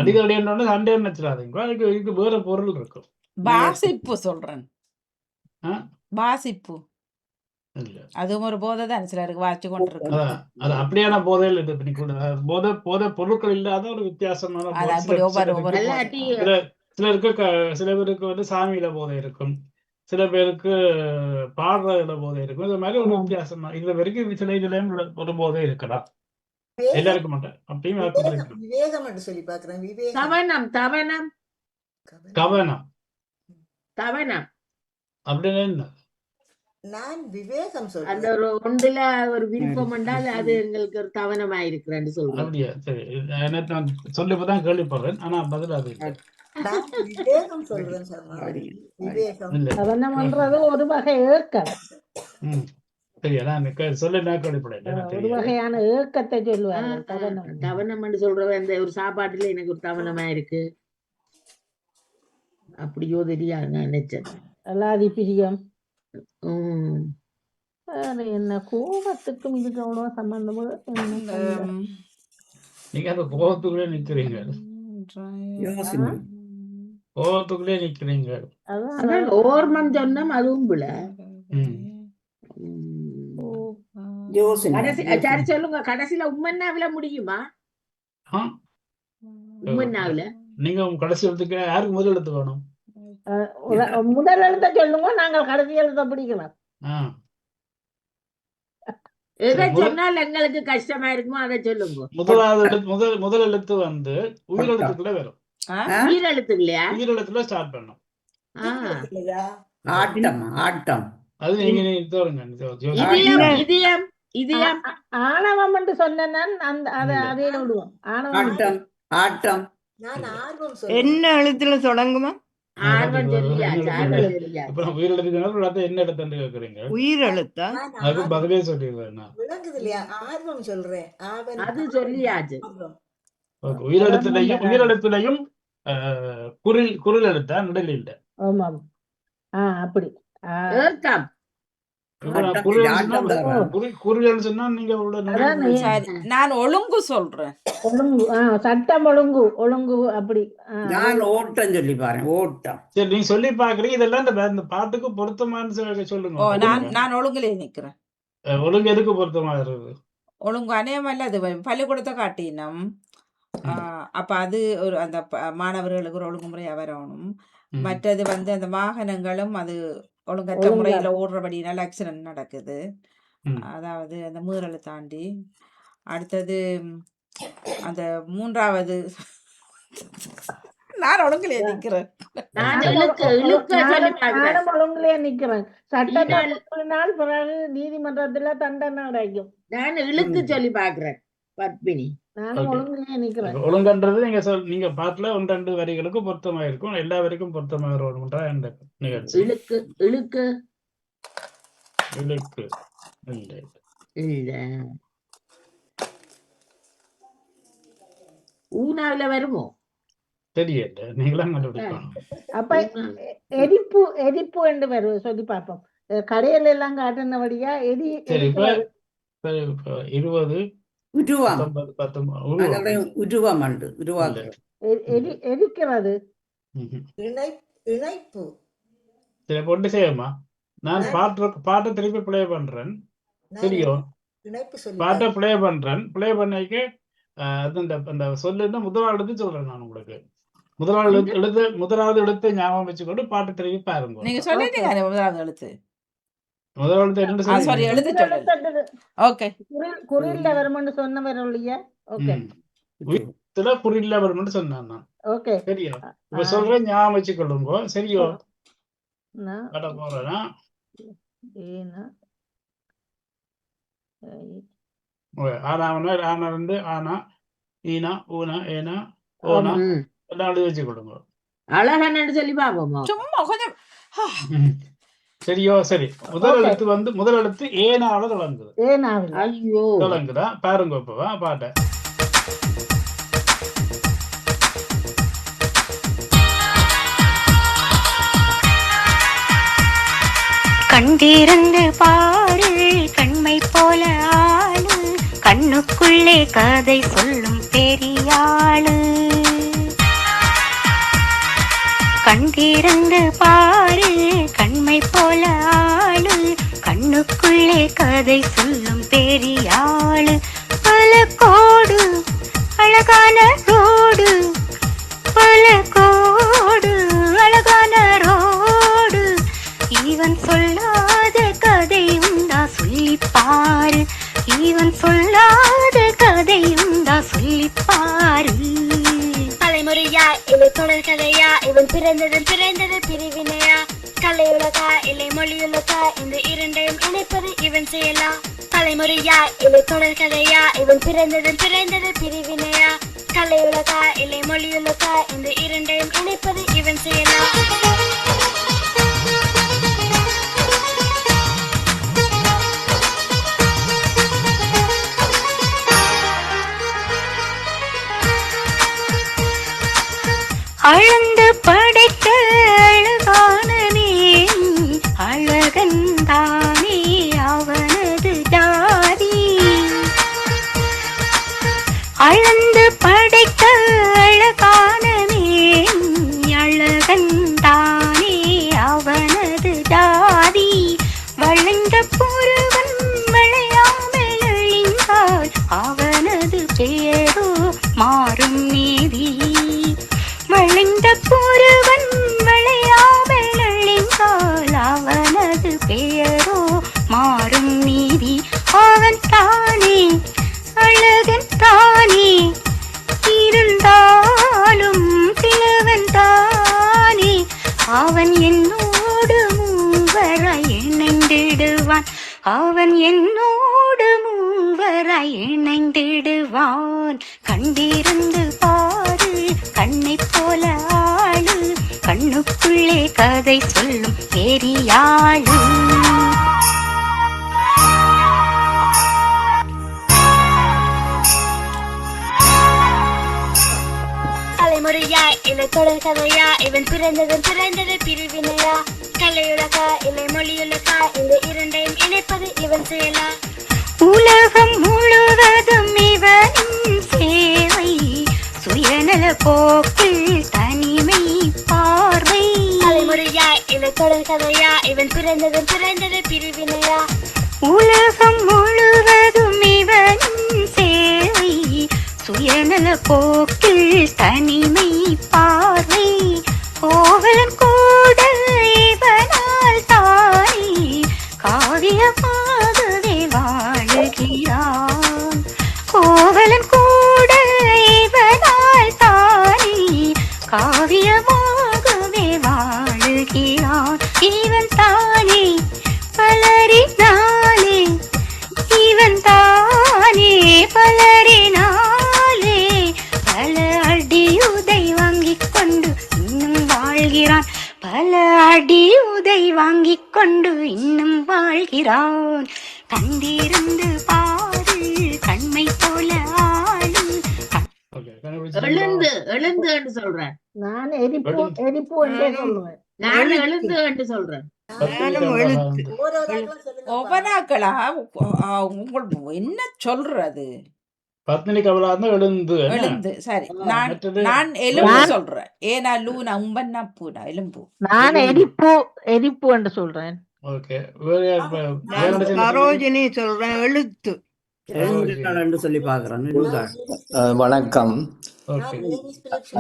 அடிதடி என்ன சண்டை நினைச்சிடாதீங்க. அதுக்கு வேற பொருள் இருக்கும். வாசிப்பு சொல்றேன். வாசிப்பு இல்ல அதுவும் ஒரு போதை தான். சிலருக்கு வாசிச்சு கொண்டு இருக்கு. அது அப்படியான போதையில் போதை பொருட்கள் இல்லாத ஒரு வித்தியாசமான சில பேருக்கு சாமியில போதை இருக்கும். சில பேருக்கு பாடுறதுல போதை இருக்கும். இது மாதிரி ஒரு வித்தியாசமா இது வரைக்கும் சில இதுலயும் ஒரு போதை இருக்கலாம். எல்லாருக்கும் மாட்டேன் அப்படியும் யாருக்கும் இருக்கலாம். விவேகம் என்று சொல்லி பாக்குறேன். விவேகம் தவனம் தவனம் கவனம் தவனம் அப்படின்னு என்ன? நான் விவேகம் அந்த சொல்றேன். ஒரு ஒன்றுல ஒரு விருப்பம் என்றால் அது எங்களுக்கு ஒரு தவனமா இருக்கிறேன்னு சொல்றேன். அப்படியா? சரி, எனக்கு நான் சொல்லிப்பதான் கேள்விப்படுறேன். ஆனா பதில் அது இல்லை. நான் விவேகம் சொல்றேன் சரணாகதி. விவேகம் இல்லை. கவனம் பண்றது ஒரு வகை ஏக்கம், ம் சரியா? நான் சொல்ல நான் கேள்விப்படேன். எனக்கு ஒரு தெரியாது. வகையான ஏக்கத்தை சொல்லுவார்கள் கவனம். தவனம் சொல்றது அந்த ஒரு சாப்பாட்டுல எனக்கு ஒரு தவனமா இருக்கு அப்படியோ தெரியாது நான் நினைச்சேன். அல்லாதி பிரியம். உம் வேற என்ன கோபத்துக்கும் இதுக்கு அவ்வளோ சம்பந்தம் நீங்க அந்த கோபத்துக்குள்ளே நிக்கிறீங்க. யோசனை. கோபத்துக்குள்ளே நிக்கிறீங்க. அதான் ஓர்மம் சொன்னோம் அதுவும் புல. ம். யோசனை. கடைசி சரி சொல்லுங்க, கடைசியில உம்மன்னாவில முடியுமா? ஆ? உம்மன்னாவில நீங்க உங்க கடைசி எழுத்துக்கு யாருக்கு முதல் எழுத்து வேணும்? முதல் எழுத்த சொல்லுங்க, நாங்கள் கடைசி எழுத்த பிடிக்கலாம். ஆ எதை முதல் சொன்னால் எங்களுக்கு கஷ்டமா இருக்குமோ அதை சொல்லுங்க. முதலாவது எழுத்து முதல் எழுத்து வந்து உயிரெழுத்துக்குள்ள வரும். உயிரெழுத்து இல்லையா? உயிரெழுத்துல ஸ்டார்ட் பண்ணும். இல்லையா? ஆட்டம் ஆட்டம். அது நீங்க தோறுங்க. இதயம் இதயம் இதயம் ஆணவம் என்று சொன்ன நான் அந்த அதே விடுவோம். ஆணவம் ஆட்டம் ஆட்டம். நான் ஆர்வம் சொல்றேன். என்ன எழுத்துல தொடங்குமா? ஆர்வம் தெரியாது, ஆர்வம் தெரியாது. அப்புறம் உயிரெழுத்துக்கு என்ன எழுத்துன்னு கேக்குறீங்க? உயிர் எழுத்தா? நான் அதுக்கு ஆர்வம் பதிலே சொல்லிடுறேன் நான். விளங்குது இல்லையா? ஆர்வம் சொல்றேன். ஆவன் அது சொல்லியாச்சு. ஆர்வம். Okay, உயிரெழுத்துலையும் குரில் எழுத்தா நடுவில் இல்லை. ஆமாம். அப்படி ஏக்கம் இப்ப நான் ஆட்டம் குரில் இது ஆட்டம் சொன்னா தான். குரில் சொன்னா நீங்க அவ்வளவு அதான் நடுவில் சரி, நான் ஒழுங்கு சொல்றேன். ஒழுங்கு சட்டம் ஒழுங்கு அப்படி. நான் ஓட்டம் சொல்லி பாருங்க. ஓட்டம். சரி, நீங்க சொல்லி பாக்குறீங்க. இதெல்லாம் இந்த பாட்டுக்கு பொருத்தமானு சொல்லுங்க. ஓ, நான் ஒழுங்குலே நிக்கிறேன். ஒழுங்கு எதுக்கு பொருத்தமா இருக்குது? ஒழுங்கு அநேகமல்ல, அது பள்ளிக்கூடத்தை காட்டினோம். அப்ப அது ஒரு அந்த மாணவர்களுக்கு ஒரு ஒழுங்குமுறையா வரணும். மற்றது வந்து அந்த வாகனங்களும் அது ஒழுங்கற்ற முறையில ஓடுறபடினால ஆக்சிடென்ட் நடக்குது. அதாவது அந்த மீறலை தாண்டி. அடுத்தது அந்த மூன்றாவது நான் ஒழுங்குலே நிக்கிறேன். நான் இழுக்க சொல்லி பாக்குறேன். நானும் ஒழுங்குலே நிக்கிறேன். சட்டத்தால் பிறகு நீதிமன்றத்துல தண்டனை கிடைக்கும். நான் இழுக்கு சொல்லி பாக்குறேன் பத்மினி. நானும் ஒழுங்குலே நிக்கிறேன். ஒழுங்கன்றது நீங்க பாட்டுல 1-2 வரிகளுக்கு பொருத்தமா இருக்கும். எல்லா வரைக்கும் பொருத்தமா வரணும்ன்றா இந்த நிகழ்ச்சி. இழுக்கு இழுக்கு இழுக்கு இல்லை. இல்ல ஊனாவில வருமோ? தெரியல, நீங்களாம் கண்டுபிடிக்கணும். அப்ப எரிப்பு என்று வருவது சொல்லி பார்ப்போம். கடையில எல்லாம் காட்டினபடியா சரி, இப்ப 20 உருவம். 19 அதோட உருவம் உண்டு. உருவாக்கு. எரிக்கிறது. இணைப்பு. சரி, பொண்டு செய்யமா? நான் பாட்டை திருப்பி பிளே பண்றேன். தெரியும், இணைப்பு சொல்லி பாட்டை பிளே பண்றேன். பிளே பண்ணிக்க அந்த சொல்லுன்னா முதலாவது எழுத்து சொல்றேன் நான் உங்களுக்கு. முதலாவது எழுத்து ஞாபகம் வச்சுக்கொண்டு பாட்டு திருப்பி பாருங்க. நீங்க சொல்லிட்டீங்க முதலாவது எழுத்து. முதலாவது எழுத்து சாரி, சொல்லி எழுத்து சொல்லுங்க. ஓகே, குறில்ல வரும்னு சொன்னவர் இல்லையா? ஓகே, உயிரத்துல குறில்ல வரும்னு சொன்னேன் நான். ஓகே. சரியா? இப்ப சொல்றேன், ஞாபகம் வச்சுக்கொள்ளுங்க. சரியோ? நான் கட்ட போறேன்னா ஏனா ஆனா வந்து ஆனா ஈனா ஊனா ஏனா ஓனா எல்லாம் எழுதி வச்சுக்கொள்ளுங்க. அழகன்னு சொல்லி பாப்போமா? சும்மா கொஞ்சம் சரியோ? சரி, முதல் எழுத்து ஏனால தொடங்குது. ஏனாவில். ஐயோ, தொடங்குதா பாருங்க. இப்பவா பாட்டை கண்டிருந்து பாரு கண்மை போல ஆளு, கண்ணுக்குள்ளே கதை சொல்லும் பெரியாளு. கண்டிருந்து பாரு கண்மை போல ஆளு, கண்ணுக்குள்ளே கதை சொல்லும் பெரியாளு. பல கோடு அழகான ரோடு, பல கோடு அழகான ரோடு, இவன் பிறந்தது பிரிவினையா கலையுலகா இல்லை மொழியுலகா இந்த இரண்டையும் இணைப்பது இவன் செயலா தலைமுறையா இல்லை தொடர் கதையா இவன் பிறந்தது பிரிவினையா கலையுலகா இல்லை மொழியுலகா இந்த இரண்டையும் இணைப்பது இவன் செயலா அளந்து படைத்த அழகானமே அழகந்தானே அவனது ஜாதி அளந்து படைத்த அழகானமே அழகந்தானே அவனது ஜாதி வளைந்த புருவன் விளையாமல் அழிந்தால் அவனது பெயரோ மாறும் நீதி வளைந்த புருவன் விளையாமல் அழிந்தால் அவனது பெயரோ மாறும் நீதி அவன் தானே அழகன் தானே இருந்தாலும் கிழவன் தானே அவன் என்னோடு மூவராய் இணைந்திடுவான் அவன் என்னோடு மூவராய் இணைந்திடுவான் கண்டிருந்து பாரு கண்ணை போல ஆளு கண்ணுக்குள்ளே கதை சொல்லும் பெரியாளு தலைமுறையா இல்லை தொடர் கதையா இவன் பிறந்தது பிரிவினையா கலையுலகா இல்லை மொழியுலகா இந்த இரண்டையும் இணைப்பது இவன் செயலா உலகம் முழுவதும் இவனின் சேவை சுயநல போக்கில் தனிமை பார்வை தலைமுறையா இல்லை தொடர் கதையா இவன் பிறந்தது பிரிவினையா உலகம் முழுவதும் இவனின் சேவை சுயநல போக்கில் தனிமை பார்வை கோவலன் கூட இவனால் தானே காவியமாகவே வாழுகிறான் கோவலன் கூட இவனால் தானே காவியமாகவே வாழுகிறான் இவன் தானே பலரினாலே இவன் தானே பலரினாலே பல அடியுதை வாங்கிக் கொண்டு இன்னும் வாழ்கிறான் பல அடியுதை வாங்கிக் கொண்டு இன்னும் வாழ்கிறான் கண்டிருந்து பாரு கண்மை போல ஆளு ஓகே கண்டுபிடிச்சிட்டீங்களா? எழுந்து சொல்றேன் நான் எரிப்பு என்றே சொல்லுவேன். நான் எழுந்து சொல்றேன் நானும் எழுத்து ஓரோராக்களும் சொல்லுங்கப்பா. ஒவ்வொனாக்களா உங்கள் என்ன சொல்றது பத்மினி கமலா இருந்தா எழுந்து என்ன? எழுந்து சரி நான் மற்றது நான் எலும்பு நான் சொல்றேன் ஏனா லூனா உம்பன்னா பூனா எலும்பு நான் எலும்பு. எரிப்பு என்று சொல்றேன். ஓகே வேற யார் நான் வேற என்ன சரோஜினி சொல்றேன் எழுத்து எண்கள் என்று சொல்லி பார்க்கிறேன் எண்கள். வணக்கம். ஓகே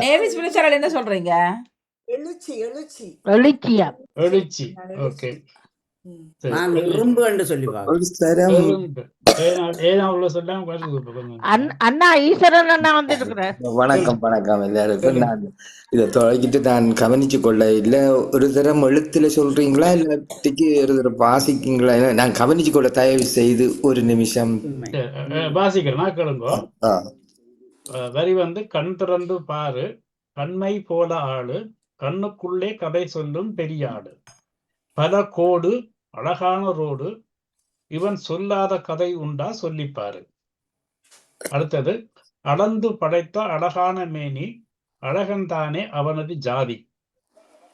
நேவிஸ் பிலிச்சரல் என்ன சொல்றீங்க எழுச்சி எழுச்சியா எழுச்சி ஓகே சரி நான் இரும்பு என்று சொல்லி பார்க்கிறேன். ஒரு தரம் எழுந்து. ஏனா உள்ள சொல்லாம கொஞ்சம் கொஞ்சம் அண்ணா ஈஸ்வரன் அண்ணா வந்திருக்கிறார். வணக்கம் எல்லாருக்கும். நான் இதை தொடங்கிட்டு நான் கவனிச்சு கொள்ள இல்லை. ஒரு தரம் எழுத்துல சொல்றீங்களா இல்லாட்டிக்கு ஒரு தரம் வாசிக்கீங்களா? நான் கவனிச்சு கொள்ள தயவு செய்து ஒரு நிமிஷம். உண்மை. வாசிக்கிறேன்னா கேளுங்க. ஆ, வரி வந்து கண் திறந்து பாரு கண்மை போல ஆளு கண்ணுக்குள்ளே கதை சொல்லும் பெரிய ஆடு பல கோடு அழகான ரோடு இவன் சொல்லாத கதை உண்டா சொல்லிப்பாரு. அடுத்தது அளந்து படைத்த அழகான மேனி அழகன்தானே அவனது ஜாதி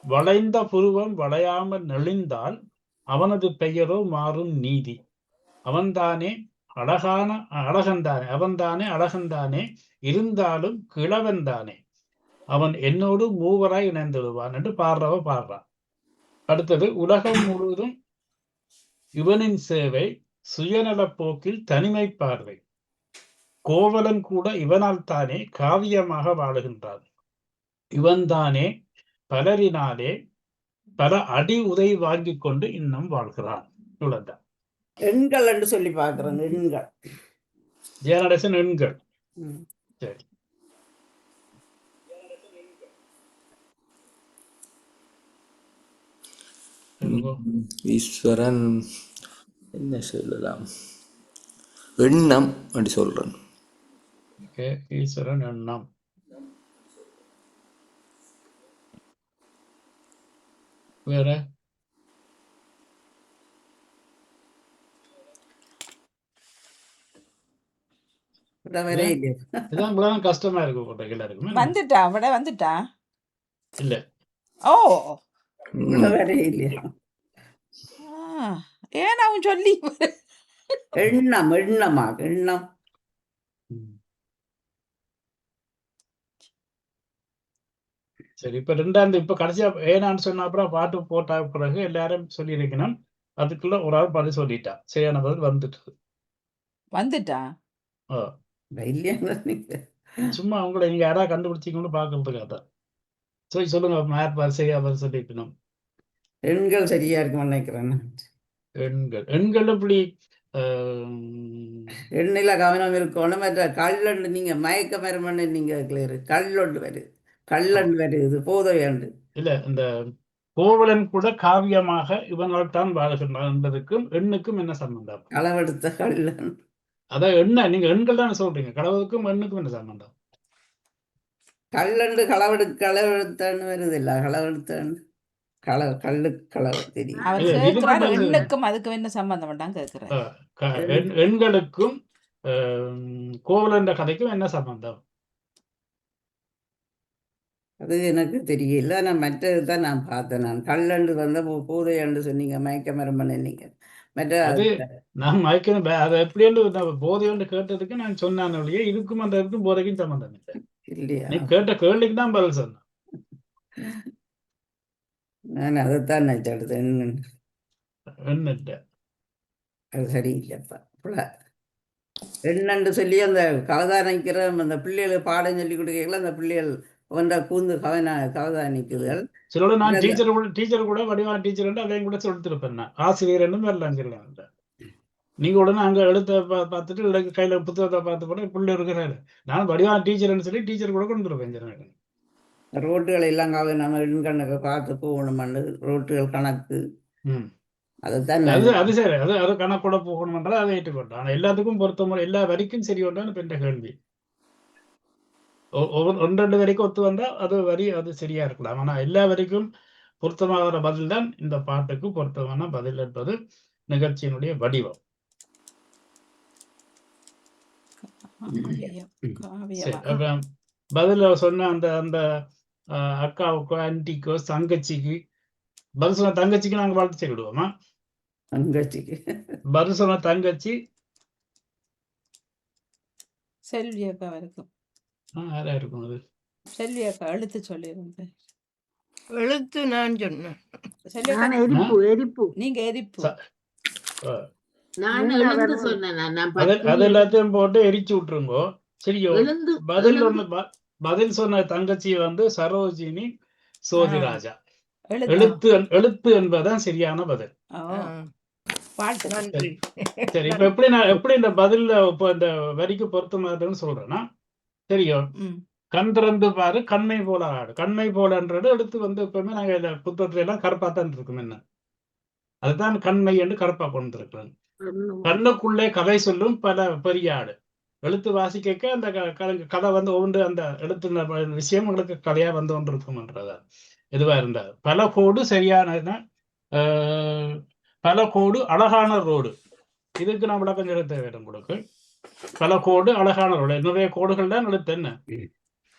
வளைந்த புருவம் வளையாமல் நெளிந்தால் அவனது பெயரோ மாறும் நீதி அவன்தானே அழகன்தானே இருந்தாலும் கிழவன்தானே அவன் என்னோடு மூவராய் இணைந்திடுவான் என்று பாடுறான். அடுத்தது உலகம் முழுவதும் இவனின் சேவை சுயநல போக்கில் தனிமை பார்வை கோவலன் கூட இவனால் தானே காவியமாக வாழுகின்றான் இவன்தானே பலரினாலே பல அடி உதை வாங்கி கொண்டு இன்னும் வாழ்கிறான். இவ்வளவுதான் எண்கள் என்று சொல்லி பார்க்கிறேன் எண்கள். ஜெயநடேசன் எண்கள். ம். சரி சொல்லுங்க. ஈஸ்வரன் என்ன சொல்லலாம், எண்ணம் அப்படி சொல்றேன். ஓகே, ஈஸ்வரன் எண்ணம். வேற வரவே இல்லையா? இதான் இவ்வளவு கஷ்டமா இருக்கு போட்ட எல்லாருக்குமே. வந்துட்டா விட வந்துட்டா. இல்ல ஓ வரவே இல்லையா? ஆ, ஏன் அவன் சொல்லி எண்ணம் எண்ணமா எண்ணம். ம். சரி, இப்ப ரெண்டாவது இப்ப கடைசியா ஏனான்னு சொன்ன அப்புறம் பாட்டு போட்ட பிறகு எல்லாரும் சொல்லியிருக்கணும். அதுக்குள்ள ஒரு ஆள் பதில் சொல்லிட்டா, சரியான பதில் வந்துட்டு. வந்துட்டா. இல்லையா நீங்க? சும்மா அவங்கள நீங்க யாராவது கண்டுபிடிச்சிங்கன்னு பாக்குறதுக்காக தான். சரி சொல்லுங்க, மேப் வரிசையா பதில் சொல்லிக்கணும். எண்கள் சரியா இருக்கும்னு நினைக்கிறேன். எண்கள் எப்படி எண்ணில கவனம் இருக்கணும். மற்ற கல்லண்டு நீங்க மயக்க மரமண்ணு நீங்க கிளியர் கல்லொண்டு வருது, கல்லண்டு வருது போதவையாண்டு. இல்ல, இந்த கோவலன் கூட காவியமாக இவனால் தான் வாழ்கின்றான் என்பதற்கும் எண்ணுக்கும் என்ன சம்பந்தம்? களவெடுத்த கல்லன். அதான் எண்ண நீங்க எண்கள் தானே சொல்றீங்க, கடவுளுக்கும் எண்ணுக்கும் என்ன சம்பந்தம்? கல்லண்டு களவெடுத்தான்னு வருது இல்ல, களவெடுத்தான்னு கல்லு களவு தெரியும். அவர் இல்ல, இதுக்கு கேட்கிறார் பதில் எண்ணுக்கும் அதுக்கும் என்ன சம்பந்தம் வேண்டாம் கேட்கிறார். எண்களுக்கும் கோவலன் கதைக்கும் என்ன சம்பந்தம்? அது எனக்கு தெரியல. நான் மற்றது தான் நான் பார்த்தேன். நான் கல்லண்டு வந்த பூதையாண்டு சொன்னீங்க, மயக்க மரம் பண்ணீங்க. மற்ற அது நான் மயக்கணும் அதை எப்படி போதையோண்டு கேட்டதுக்கு நான் சொன்னேன் ஒழிய இதுக்கும் அந்த இதுக்கும் போதைக்கும் சம்பந்தம் இல்லை. இல்லையா? நீ கேட்ட கேள்விக்கு தான் பதில் சொன்னேன். நான் அதைத்தான் நினைச்சேன். எண்ணிட்ட அது சரியில்லைப்பா. எண்ணண்டு சொல்லி அந்த கவதானிக்கிற அந்த பிள்ளைகளுக்கு பாடம் சொல்லி கொடுக்கல, அந்த பிள்ளைகள் ஒன்றா கூந்து கவதானிக்குதுகள். சிலோட நான் டீச்சர் கூட வடிவான டீச்சர் அதையும் கூட சொல்லிருப்பேன். நான் ஆசிரியர் என்னும் வரலாம் சொல்லலாம். நீங்க உடனே அங்க எழுத்த பார்த்துட்டு கையில புத்தகத்தை பார்த்து போட பிள்ளை இருக்கிறாரு. நான் வடிவான டீச்சர்னு சொல்லி டீச்சர் கூட கொண்டு இருப்பேன். ரோட்டுகளை எல்லாம் நம்ம எண்கணக்கை பார்த்து போகணுமான்னு ரோட்டுகள் கணக்கு. அதுதான் அது சரி, அது கணக்கூட போகணும்ன்றால் அதை ஏற்றுக்கொண்டேன். ஆனா எல்லாத்துக்கும் பொறுத்த முறை எல்லா வரைக்கும் சரி ஒன்றான்னு பெற்ற கேள்வி. ஒன்று வரைக்கும் ஒத்து வந்தா அது வரி அது சரியா இருக்கலாம். ஆனா எல்லா வரைக்கும் பொருத்தமான பதில் தான் இந்த பாட்டுக்கு பொருத்தமான பதில் என்பது நிகழ்ச்சியினுடைய வடிவம். சரி, அப்புறம் பதில சொன்ன அந்த அந்த அக்காவுக்கோ ஆன்டிக்கோ தங்கச்சிக்கு பதில் சொன்ன தங்கச்சிக்கு நாங்க வாழ்த்து சொல்லிடுவோமா? தங்கச்சிக்கு பதில் சொன்ன தங்கச்சி செல்வி அக்கா இருக்கும். யாரா இருக்கும்? அது செல்வி அக்கா எழுத்து சொல்லியிருந்தேன். எழுத்து நான் சொன்னேன். செல்வி அக்கா நீங்க எரிப்பு. நான் எழுந்து சொன்னேன். அது எல்லாத்தையும் போட்டு எரிச்சு விட்டுருங்கோ. சரியோ? பதில் சொன்ன தங்கச்சி சரோஜினி சோதிராஜா. எழுத்து என்பதுதான் சரியான பதில். நன்றி. சரி, இப்ப எப்படி இந்த பதில்ல இப்ப இந்த வரிக்கு பொருத்தமானதுன்னு சொல்றேன்னா, தெரியும், கண் திறந்து பாரு கண்மை போல ஆடு. கண்மை போலன்றது எடுத்து எப்பவுமே நாங்க இந்த புத்தகத்துல எல்லாம் கருப்பாத்தான் இருக்கும். என்ன அதுதான் கண்மை என்று கருப்பா கொண்டு இருக்கிறோம். கண்ணுக்குள்ளே கதை சொல்லும் பல பெரிய ஆடு. எழுத்து வாசிக்க அந்த கதை ஒன்று அந்த எழுத்து விஷயம் உங்களுக்கு கதையா ஒன்று இருக்கும்ன்றதா எதுவா இருந்தா பல கோடு சரியான பல கோடு அழகான ரோடு. இதுக்கு நான் விளக்கம் சொல்ல தேவை உங்களுக்கு. பல கோடு அழகான ரோடு, நிறைய கோடுகள் தான் எழுத்து என்ன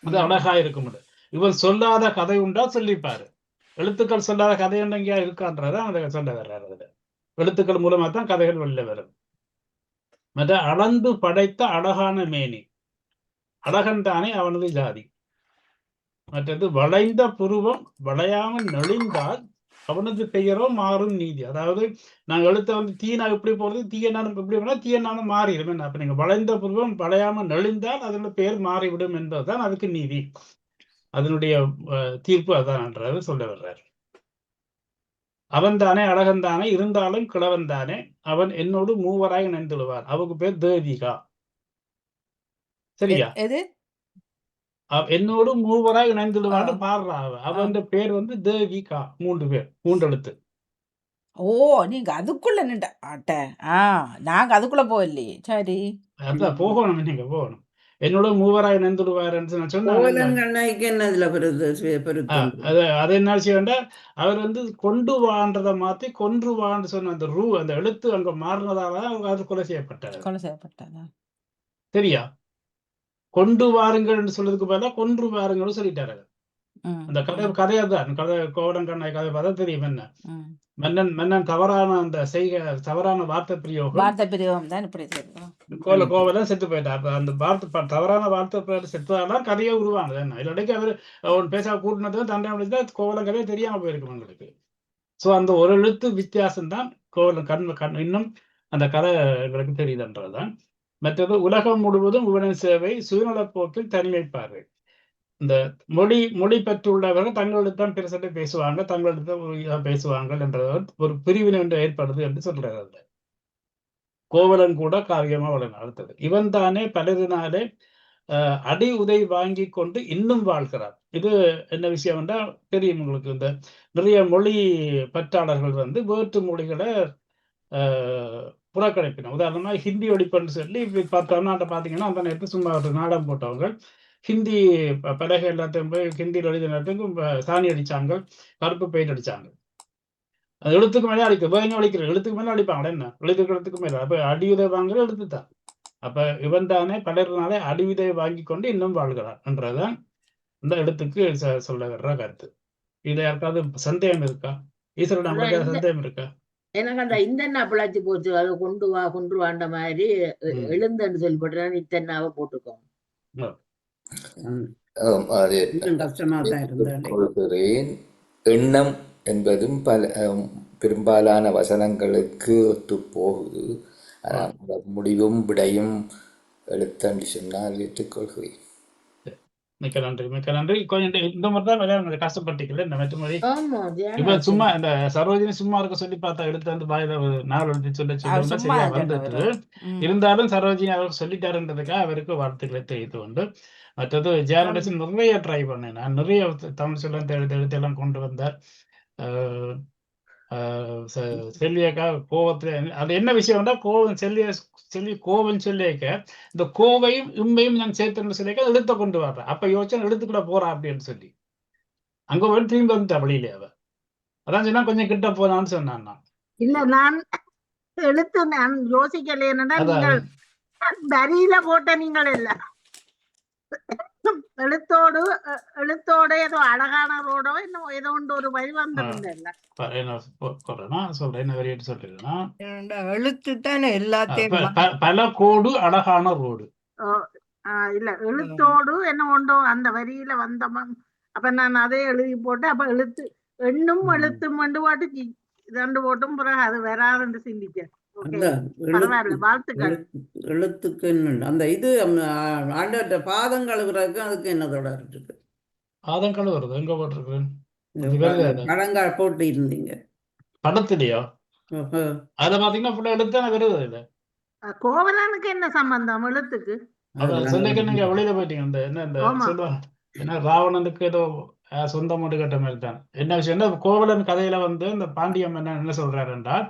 அது அழகா இருக்கும். இவன் சொல்லாத கதை உண்டா சொல்லிப்பாரு. எழுத்துக்கள் சொல்லாத கதை எங்கேயா இருக்கான்றதான் அதை சொல்ல வர்றாரு. எழுத்துக்கள் மூலமா தான் கதைகள் வெளில வரும். மற்ற அளந்து படைத்த அழகான மேனி, அழகன் தானே அவனது ஜாதி. மற்றது வளைந்த புருவம் வளையாமல் நெளிந்தால் அவனது பெயரோ மாறும் நீதி. அதாவது நாங்க எழுத்த தீனா எப்படி போறது, தீயனாலும் எப்படி போனா தீயனாலும் மாறிடும். அப்ப நீங்க வளைந்த புருவம் வளையாமல் நெளிந்தால் அதனோட பெயர் மாறிவிடும் என்பதுதான் அதுக்கு நீதி. அதனுடைய தீர்ப்பு அதான்ன்றது சொல்ல வர்றாரு. அவன் தானே அழகன் தானே இருந்தாலும் கிழவன் தானே அவன் என்னோடு மூவராய் இணைந்துடுவார். அவங்க பேர் தேவிகா. சரியா? என்னோடு மூவராய் இணைந்துடுவான்னு பாடுறா. அவன் பேர் தேவிகா. 3 பேர், 3 எழுத்து. ஓ! நீங்க அதுக்குள்ள நின்ற அட! ஆ நாங்க அதுக்குள்ள போகலையே. சரி. அதான் போகணும், நீங்க போகணும். என்னோட மூவராய் நந்துடுவாருன்னு நான் சொன்னேன். கோவலன் கண்ணகிக்கு என்ன இதுல பொருத்தம்? அது என்ன விஷயம்டா, அவர் வந்து கொண்டு வான்றதை மாத்தி கொன்று வான்னு சொன்ன அந்த அந்த எழுத்து அங்க மாறினதால அவர் கொலை செய்யப்பட்டார். கொலை செய்யப்பட்டதா? சரியா? கொண்டு வாருங்கள்னு சொல்றதுக்கு பதிலா கொன்று வாருங்கள்னு சொல்லிட்டாரு. ம். அந்த கதையா தான் கதை, கோவலன் கண்ணகி கதை பார்த்தா தெரியும் என்ன. ம். மன்னன் தவறான அந்த தவறான வார்த்தை பிரயோகம், வார்த்தை பிரியோகம் தான் இப்படி தெரியும். கோவலன் செத்து போயிட்டார். அப்ப அந்த வார்த்தை தவறான வார்த்தை பிரயோகம் செத்ததால கதையே உருவானது என்ன. இல்லாட்டி அவர் அவன் பேச கூட்டினது தண்டனை முடிஞ்சா கோவலன் கதையே தெரியாம போயிருக்கும் உங்களுக்கு. ஸோ அந்த ஒரு எழுத்து வித்தியாசம் தான் கோவலன் இன்னும் அந்த கதை எங்களுக்கு தெரியுதுன்றதுதான். மற்றது உலகம் முழுவதும் உடல் சேவை சுயநலப் போக்கில் தனிமைப்பார்கள். இந்த மொழி பெற்றுள்ளவர்கள் தங்களோடு தான் பெருசட்டு பேசுவாங்க, தங்களோடு தான் பேசுவாங்க என்ற ஒரு பிரிவினை ஒன்று ஏற்படுது என்று சொல்றாரு. அதுல கோவலன் கூட காவியமா வளர்ந்து அடுத்தது இவன் தானே பலரினாலே அடி உதை வாங்கி கொண்டு இன்னும் வாழ்கிறார். இது என்ன விஷயம் என்றால் தெரியும் உங்களுக்கு. இந்த நிறைய மொழி பற்றாளர்கள் வந்து வேற்று மொழிகளை புறக்கணிப்பின. உதாரணமா ஹிந்தி ஒழிப்புன்னு சொல்லி இப்படி பார்த்தோம்னா பார்த்தீங்கன்னா அந்த நேரத்தில் சும்மா ஒரு நாடகம் போட்டவங்க ஹிந்தி பலகை எல்லாத்தையும் போய் ஹிந்தியில் எழுதி எல்லாத்துக்கும் சாணி அடிச்சாங்க, கருப்பு பெயிண்ட் அடிச்சாங்க. அது எழுத்துக்கு மேலே அடிக்க வேங்க அடிக்கிற எழுத்துக்கு மேலே அடிப்பாங்க. என்ன எழுத்துக்கு மேலே அப்ப அடியுதை வாங்குற எழுத்து தான். அப்ப இவன் தானே பலர்னாலே அடியுதை வாங்கி கொண்டு இன்னும் வாழ்கிறார் என்றதான் இந்த எழுத்துக்கு சொல்ல வர்ற கருத்து. இதுல யாருக்காவது சந்தேகம் இருக்கா? ஈஸ்வரன் உங்களுக்கு சந்தேகம் இருக்கா? எனக்கு அந்த இந்த பிழைச்சு போச்சு, அதை கொண்டு வாண்ட மாதிரி எழுந்துன்னு சொல்லி இத்தனாவை போட்டுக்கோங்க. அது கஷ்டமா தான் கொள்கிறேன். எண்ணம் என்பதும் பெரும்பாலான வசனங்களுக்கு ஒத்து போகுது. முடிவும் விடையும் எழுத்தன்று சொன்னால் ஏற்றுக்கொள்கிறேன். மிக்க நன்றி. கொஞ்சம் இந்த மாதிரி தான் கொஞ்சம் கஷ்டப்பட்டுக்கல. இந்த மற்ற மாதிரி ஆமா, இப்ப சும்மா இந்த சரோஜினி சும்மா இருக்க சொல்லி பார்த்தா எடுத்து வந்து வாயில நாள் எழுதி சொல்ல சரியா வந்துட்டு இருந்தாலும் சரோஜினி அவர் சொல்லிட்டாருன்றதுக்காக அவருக்கு வாழ்த்துக்களை தெரிவித்து கொண்டு, மற்றது ஜெயநடேசன் நிறைய ட்ரை பண்ணேன். நான் நிறைய தமிழ் சொல்ல எழுத்து எல்லாம் கொண்டு வந்தார். செல்வியக்கா கோவத்துல அது என்ன விஷயம்னா கோவம் செல்வி கோவம் சொல்லியிருக்க இந்த கோவையும் இம்மையும் நான் சேர்த்து சொல்லியிருக்க எழுத்த கொண்டு வர்றேன். அப்ப யோசிச்சா எழுத்துக்கூட போறா அப்படின்னு சொல்லி அங்க போய் திரும்பி வந்துட்டா வழியிலே அவ. அதான் சொன்னா கொஞ்சம் கிட்ட போனான்னு சொன்னான். நான் இல்ல நான் எழுத்து நான் யோசிக்கல. என்னன்னா நீங்கள் வரியில போட்ட நீங்கள் இல்ல எழுத்தோட ஏதோ அழகான ரோடோ இன்னும் ஏதோ ஒரு வரி வந்திருந்தேன். சொல்றேன் என்ன வரிட்டு சொல்றேன்னா எழுத்து தானே எல்லாத்தையும் பல கோடு அழகான ரோடு. இல்ல எழுத்தோடு என்ன உண்டோ அந்த வரியில வந்தமா. அப்ப நான் அதே எழுதி போட்டு அப்ப எழுத்து எண்ணும் எழுத்தும் ரெண்டு பாட்டு ரெண்டு போட்டும் பிறகு அது வராதுன்னு சிந்திச்சேன். எழுத்துக்கு அந்த இது ஆண்டவர்கிட்ட பாதம் கழுவுறதுக்கு அதுக்கு என்ன தொடர் இருக்கு? பாதம் கழுவுறது எங்க போட்டிருக்கு? பழங்கால் போட்டு இருந்தீங்க படத்துலயோ? அத பாத்தீங்கன்னா ஃபுல்லா எழுத்தான வருது. இல்ல கோவலனுக்கு என்ன சம்பந்தம் எழுத்துக்கு? சொல்லிக்க நீங்க வெளியில போயிட்டீங்க. இந்த என்ன இந்த சொல்லுவாங்க ஏன்னா ராவணனுக்கு ஏதோ சொந்த மூடு கட்ட மாதிரி தான். என்ன விஷயம்னா கோவலன் கதையில வந்து இந்த பாண்டியம் என்ன சொல்றாரு என்றால்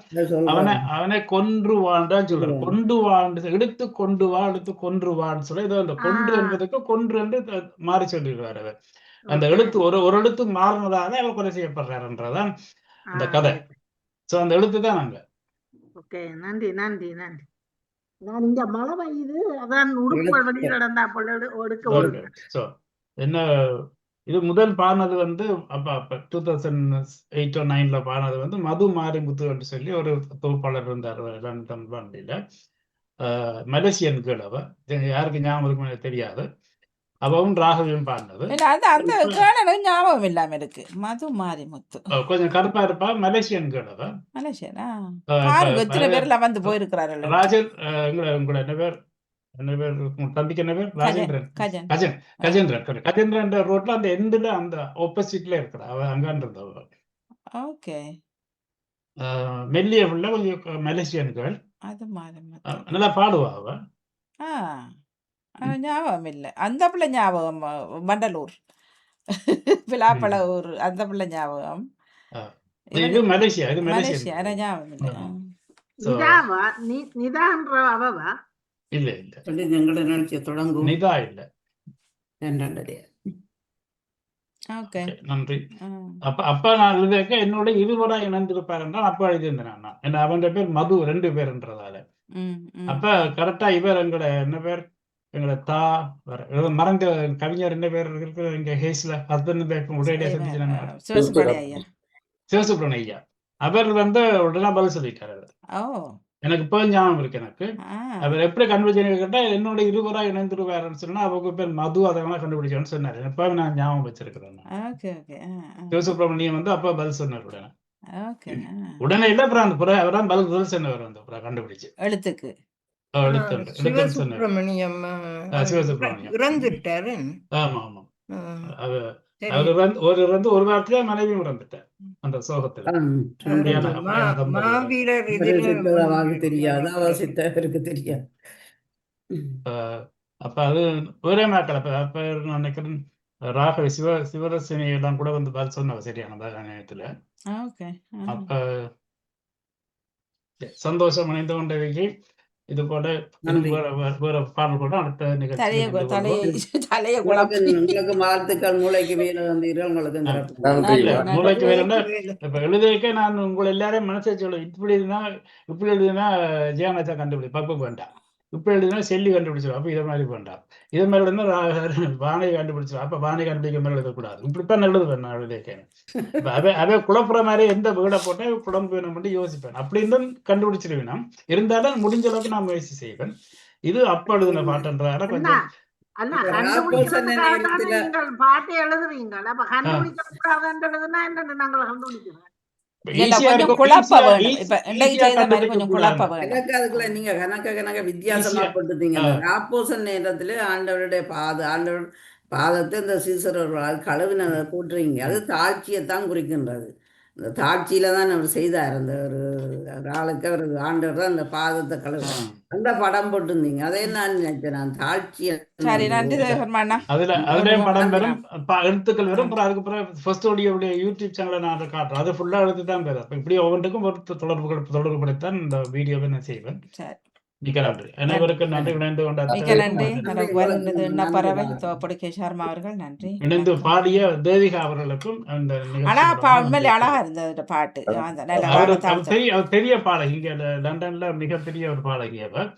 அவனை கொன்று வாழ்ந்தான் சொல்றாரு. கொண்டு வாழ்ந்து எடுத்து கொண்டு வான்னு சொல்ல இதோ அந்த கொன்று என்பதுக்கு கொன்று என்று மாறி சொல்லிடுவார் அவர். அந்த எழுத்து ஒரு எழுத்து மாறினதால அவர் கொலை செய்யப்படுறாருன்றதான் அந்த கதை. சோ அந்த எழுத்து தான் நாங்க. நன்றி நன்றி நன்றி. நான் இங்க மழை பெய்யுது அதான் உடுப்புகள் வெளியில் நடந்தா ஒடுக்க என்ன இது முதல் பாடினது வந்து அப்ப 2008 or 2009 பாடினது வந்து மது மாரிமுத்து என்று சொல்லி ஒரு தொகுப்பாளர் இருந்தார் லண்டன் பாண்டியில. மலேசியன் கேள் அவ, யாருக்கு ஞாபகம் இருக்குன்னு தெரியாது. அவவும் ராகவியும் பாடினது. அந்த கேளனும் ஞாபகம் இல்லாம இருக்கு. மது மாரிமுத்து கொஞ்சம் கருப்பா இருப்பா. மலேசியன் கேள் அவ. மலேசியனா எத்தனை பேர்ல வந்து போயிருக்கிறார்கள். ராஜன் உங்களோட என்ன பேர் தம்பிக்கு என்ன பேர்? ராஜேந்திரன். கஜேந்திரன் ரோட்ல அந்த எண்ட்ல அந்த ஆப்போசிட்ல இருக்கிற அவ அங்கன்றது. ஓகே. மெல்லிய உள்ள கொஞ்சம் மலேசியன் கேர்ள். அது மாதிரி நல்லா பாடுவா அவ. ஞாபகம் இல்லை. அந்த பிள்ளை ஞாபகம் வண்டலூர் விழாப்பழ ஊர் அந்த பிள்ளை ஞாபகம். இது மலேசியா, இது மலேசியா மலேசியன். ஞாபகம் இல்லை. So, நிதாவா நிதான்ற அவவா இல்ல இல்ல எங்களை நினைச்சு தொடங்கும் நிதா இல்ல. ரெண்டாண்டே ஓகே. Okay, நன்றி. அப்ப நான் எழுதியிருக்க என்னோட இருவரா இணைந்திருப்பார் என்றால் அப்ப எழுதியிருந்தேன் நான். என்ன அவன் பேர் மது 2 பேர்ன்றதால. அப்ப கரெக்டா இவர் எங்களோட என்ன பேர் எங்களோட மறைந்த கவிஞர் என்ன பேர் இருக்கிற இங்க ஹேஸ்ல ஹஸ்பண்ட் பேர் உடனடியா செஞ்சுட்டாங்க. சிவசுப்ரமணிய ஐயா. அவர் உடனே பதில் சொல்லிட்டாரு. எனக்கு இப்போ ஞாபகம் இருக்கு எனக்கு. அவர் எப்படி கண்டுபிடிச்சு கேட்டா என்னோட இருவரா இணைந்துருவாருன்னு சொன்னா அவங்க பேர் மது அதெல்லாம் கண்டுபிடிச்சான்னு சொன்னாரு. எப்ப நான் ஞாபகம் வச்சிருக்கிறேன். சிவசுப்ரமணியம் அப்ப பதில் சொன்னார் உடனே. உடனே இல்ல அப்புறம் அவர்தான் பதில் சொன்னவர் அப்புறம் கண்டுபிடிச்சு எழுத்துக்கு சிவசுப்ரமணியம் இறந்துட்டாரு. ஆமா ஆமா. அவர் ஒரு வாரத்திலே மனைவி இறந்துட்டார் அந்த சோகத்துல. மாவீரர் தெரியாது அவசித்தவருக்கு தெரியாது. அப்ப அது ஒரே நாட்கள் அப்ப நான் நினைக்கிறேன் ராகவி சிவரசனி எல்லாம் கூட பதில் சொன்னவ சரியான நேரத்துல. அப்ப சந்தோஷம் அடைந்து கொண்டவைக்கு இது போல வேற பாடல் கூட அடுத்த நிகழ்ச்சி உங்களுக்கு வாழ்த்துக்கள். மூளைக்கு வேலை வந்தீர்கள். உங்களுக்கு மூளைக்கு வேலைன்னா இப்ப எழுதியிருக்க நான் உங்களை எல்லாரையும் மனசை சொல்ல இப்படி எழுதுனா ஜெயநாதா கண்டுபிடி பப்பு வேண்டாம். இப்ப எழுதுனா செல்லி கண்டுபிடிச்சிடும். அப்ப இதை மாதிரி வேண்டாம். இதே மாதிரி எழுதுனா வானை கண்டுபிடிச்சிடும். அப்ப வானை கண்டுபிடிக்க மாதிரி எழுதக்கூடாது. இப்படித்தான் எழுதுவேன் நான் எழுதியிருக்கேன். அதே குழப்புற மாதிரி எந்த வீடை போட்டா குழம்பு வேணும் மட்டும் யோசிப்பேன். அப்படின்னு கண்டுபிடிச்சிருவேன். இருந்தாலும் முடிஞ்ச அளவுக்கு நான் முயற்சி செய்வேன். இது அப்ப எழுதுன பாட்டுன்றதால கொஞ்சம் பாட்டு எழுதுவீங்க. அப்ப கண்டுபிடிக்க கூடாதுன்னு எழுதுனா என்ன நாங்கள் கண்டுபிடிக்கிறோம். நீங்க கணக்க வித்தியாசமா போட்டுட்டீங்க. ஆப்போசன் நேரத்துல ஆண்டவருடைய ஆண்டவர் பாதத்தை இந்த சீசரவர்களால் கழுவினதை போட்டுறீங்க. அது தாழ்ச்சியைத்தான் குறிக்கின்றது. இந்த தாழ்ச்சியில தான் அவர் செய்தார். அந்த ஒரு ஆளுக்கு அவர் ஆண்டவர் தான் அந்த பாதத்தை கழுவு அந்த படம் போட்டிருந்தீங்க. அதே நான் நினைச்சேன். நான் தாழ்ச்சியை அதுல படம் வரும் எழுத்துக்கள் வரும். அதுக்கப்புறம் ஃபர்ஸ்ட் ஆடியோடைய யூடியூப் சேனலை நான் அதை காட்டுறேன். அது ஃபுல்லா எழுத்து தான் பேசுறேன். இப்படி ஒவ்வொன்றுக்கும் ஒரு தொடர்புபடுத்தான் இந்த வீடியோவை நான் செய்வேன். மிக்க நன்றி. அனைவருக்கும் நன்றி. இணைந்து இணைந்து பாடிய தேவிகா அவர்களுக்கும் அழகா இருந்தது பாட்டு. பெரிய பாடகி இங்க லண்டன்ல மிகப்பெரிய ஒரு பாடகி அவர்.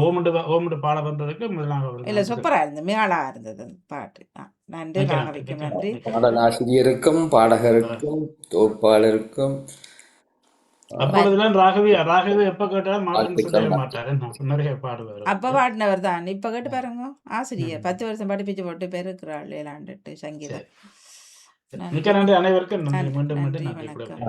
ஓமுண்டு பாட வந்ததுக்கு இல்ல சூப்பரா இருந்தது. மிக அழகா இருந்தது பாட்டு. நன்றி. நன்றி பாடலாசிரியருக்கும் பாடகருக்கும் தொகுப்பாளருக்கும். அப்பொழுதுதான் ராகவி எப்ப கேட்டாலும் மாட்டாரு. நிறைய பாடுவார். அப்ப பாடினவர் தான். இப்ப கேட்டு பாருங்க. ஆசிரியர் 10 வருஷம் படிப்பிச்சு போட்டு பெருக்கிறாள் விளையாண்டுட்டு சங்கீதம். மிக்க நன்றி. அனைவருக்கும் நன்றி. மீண்டும் வணக்கம்.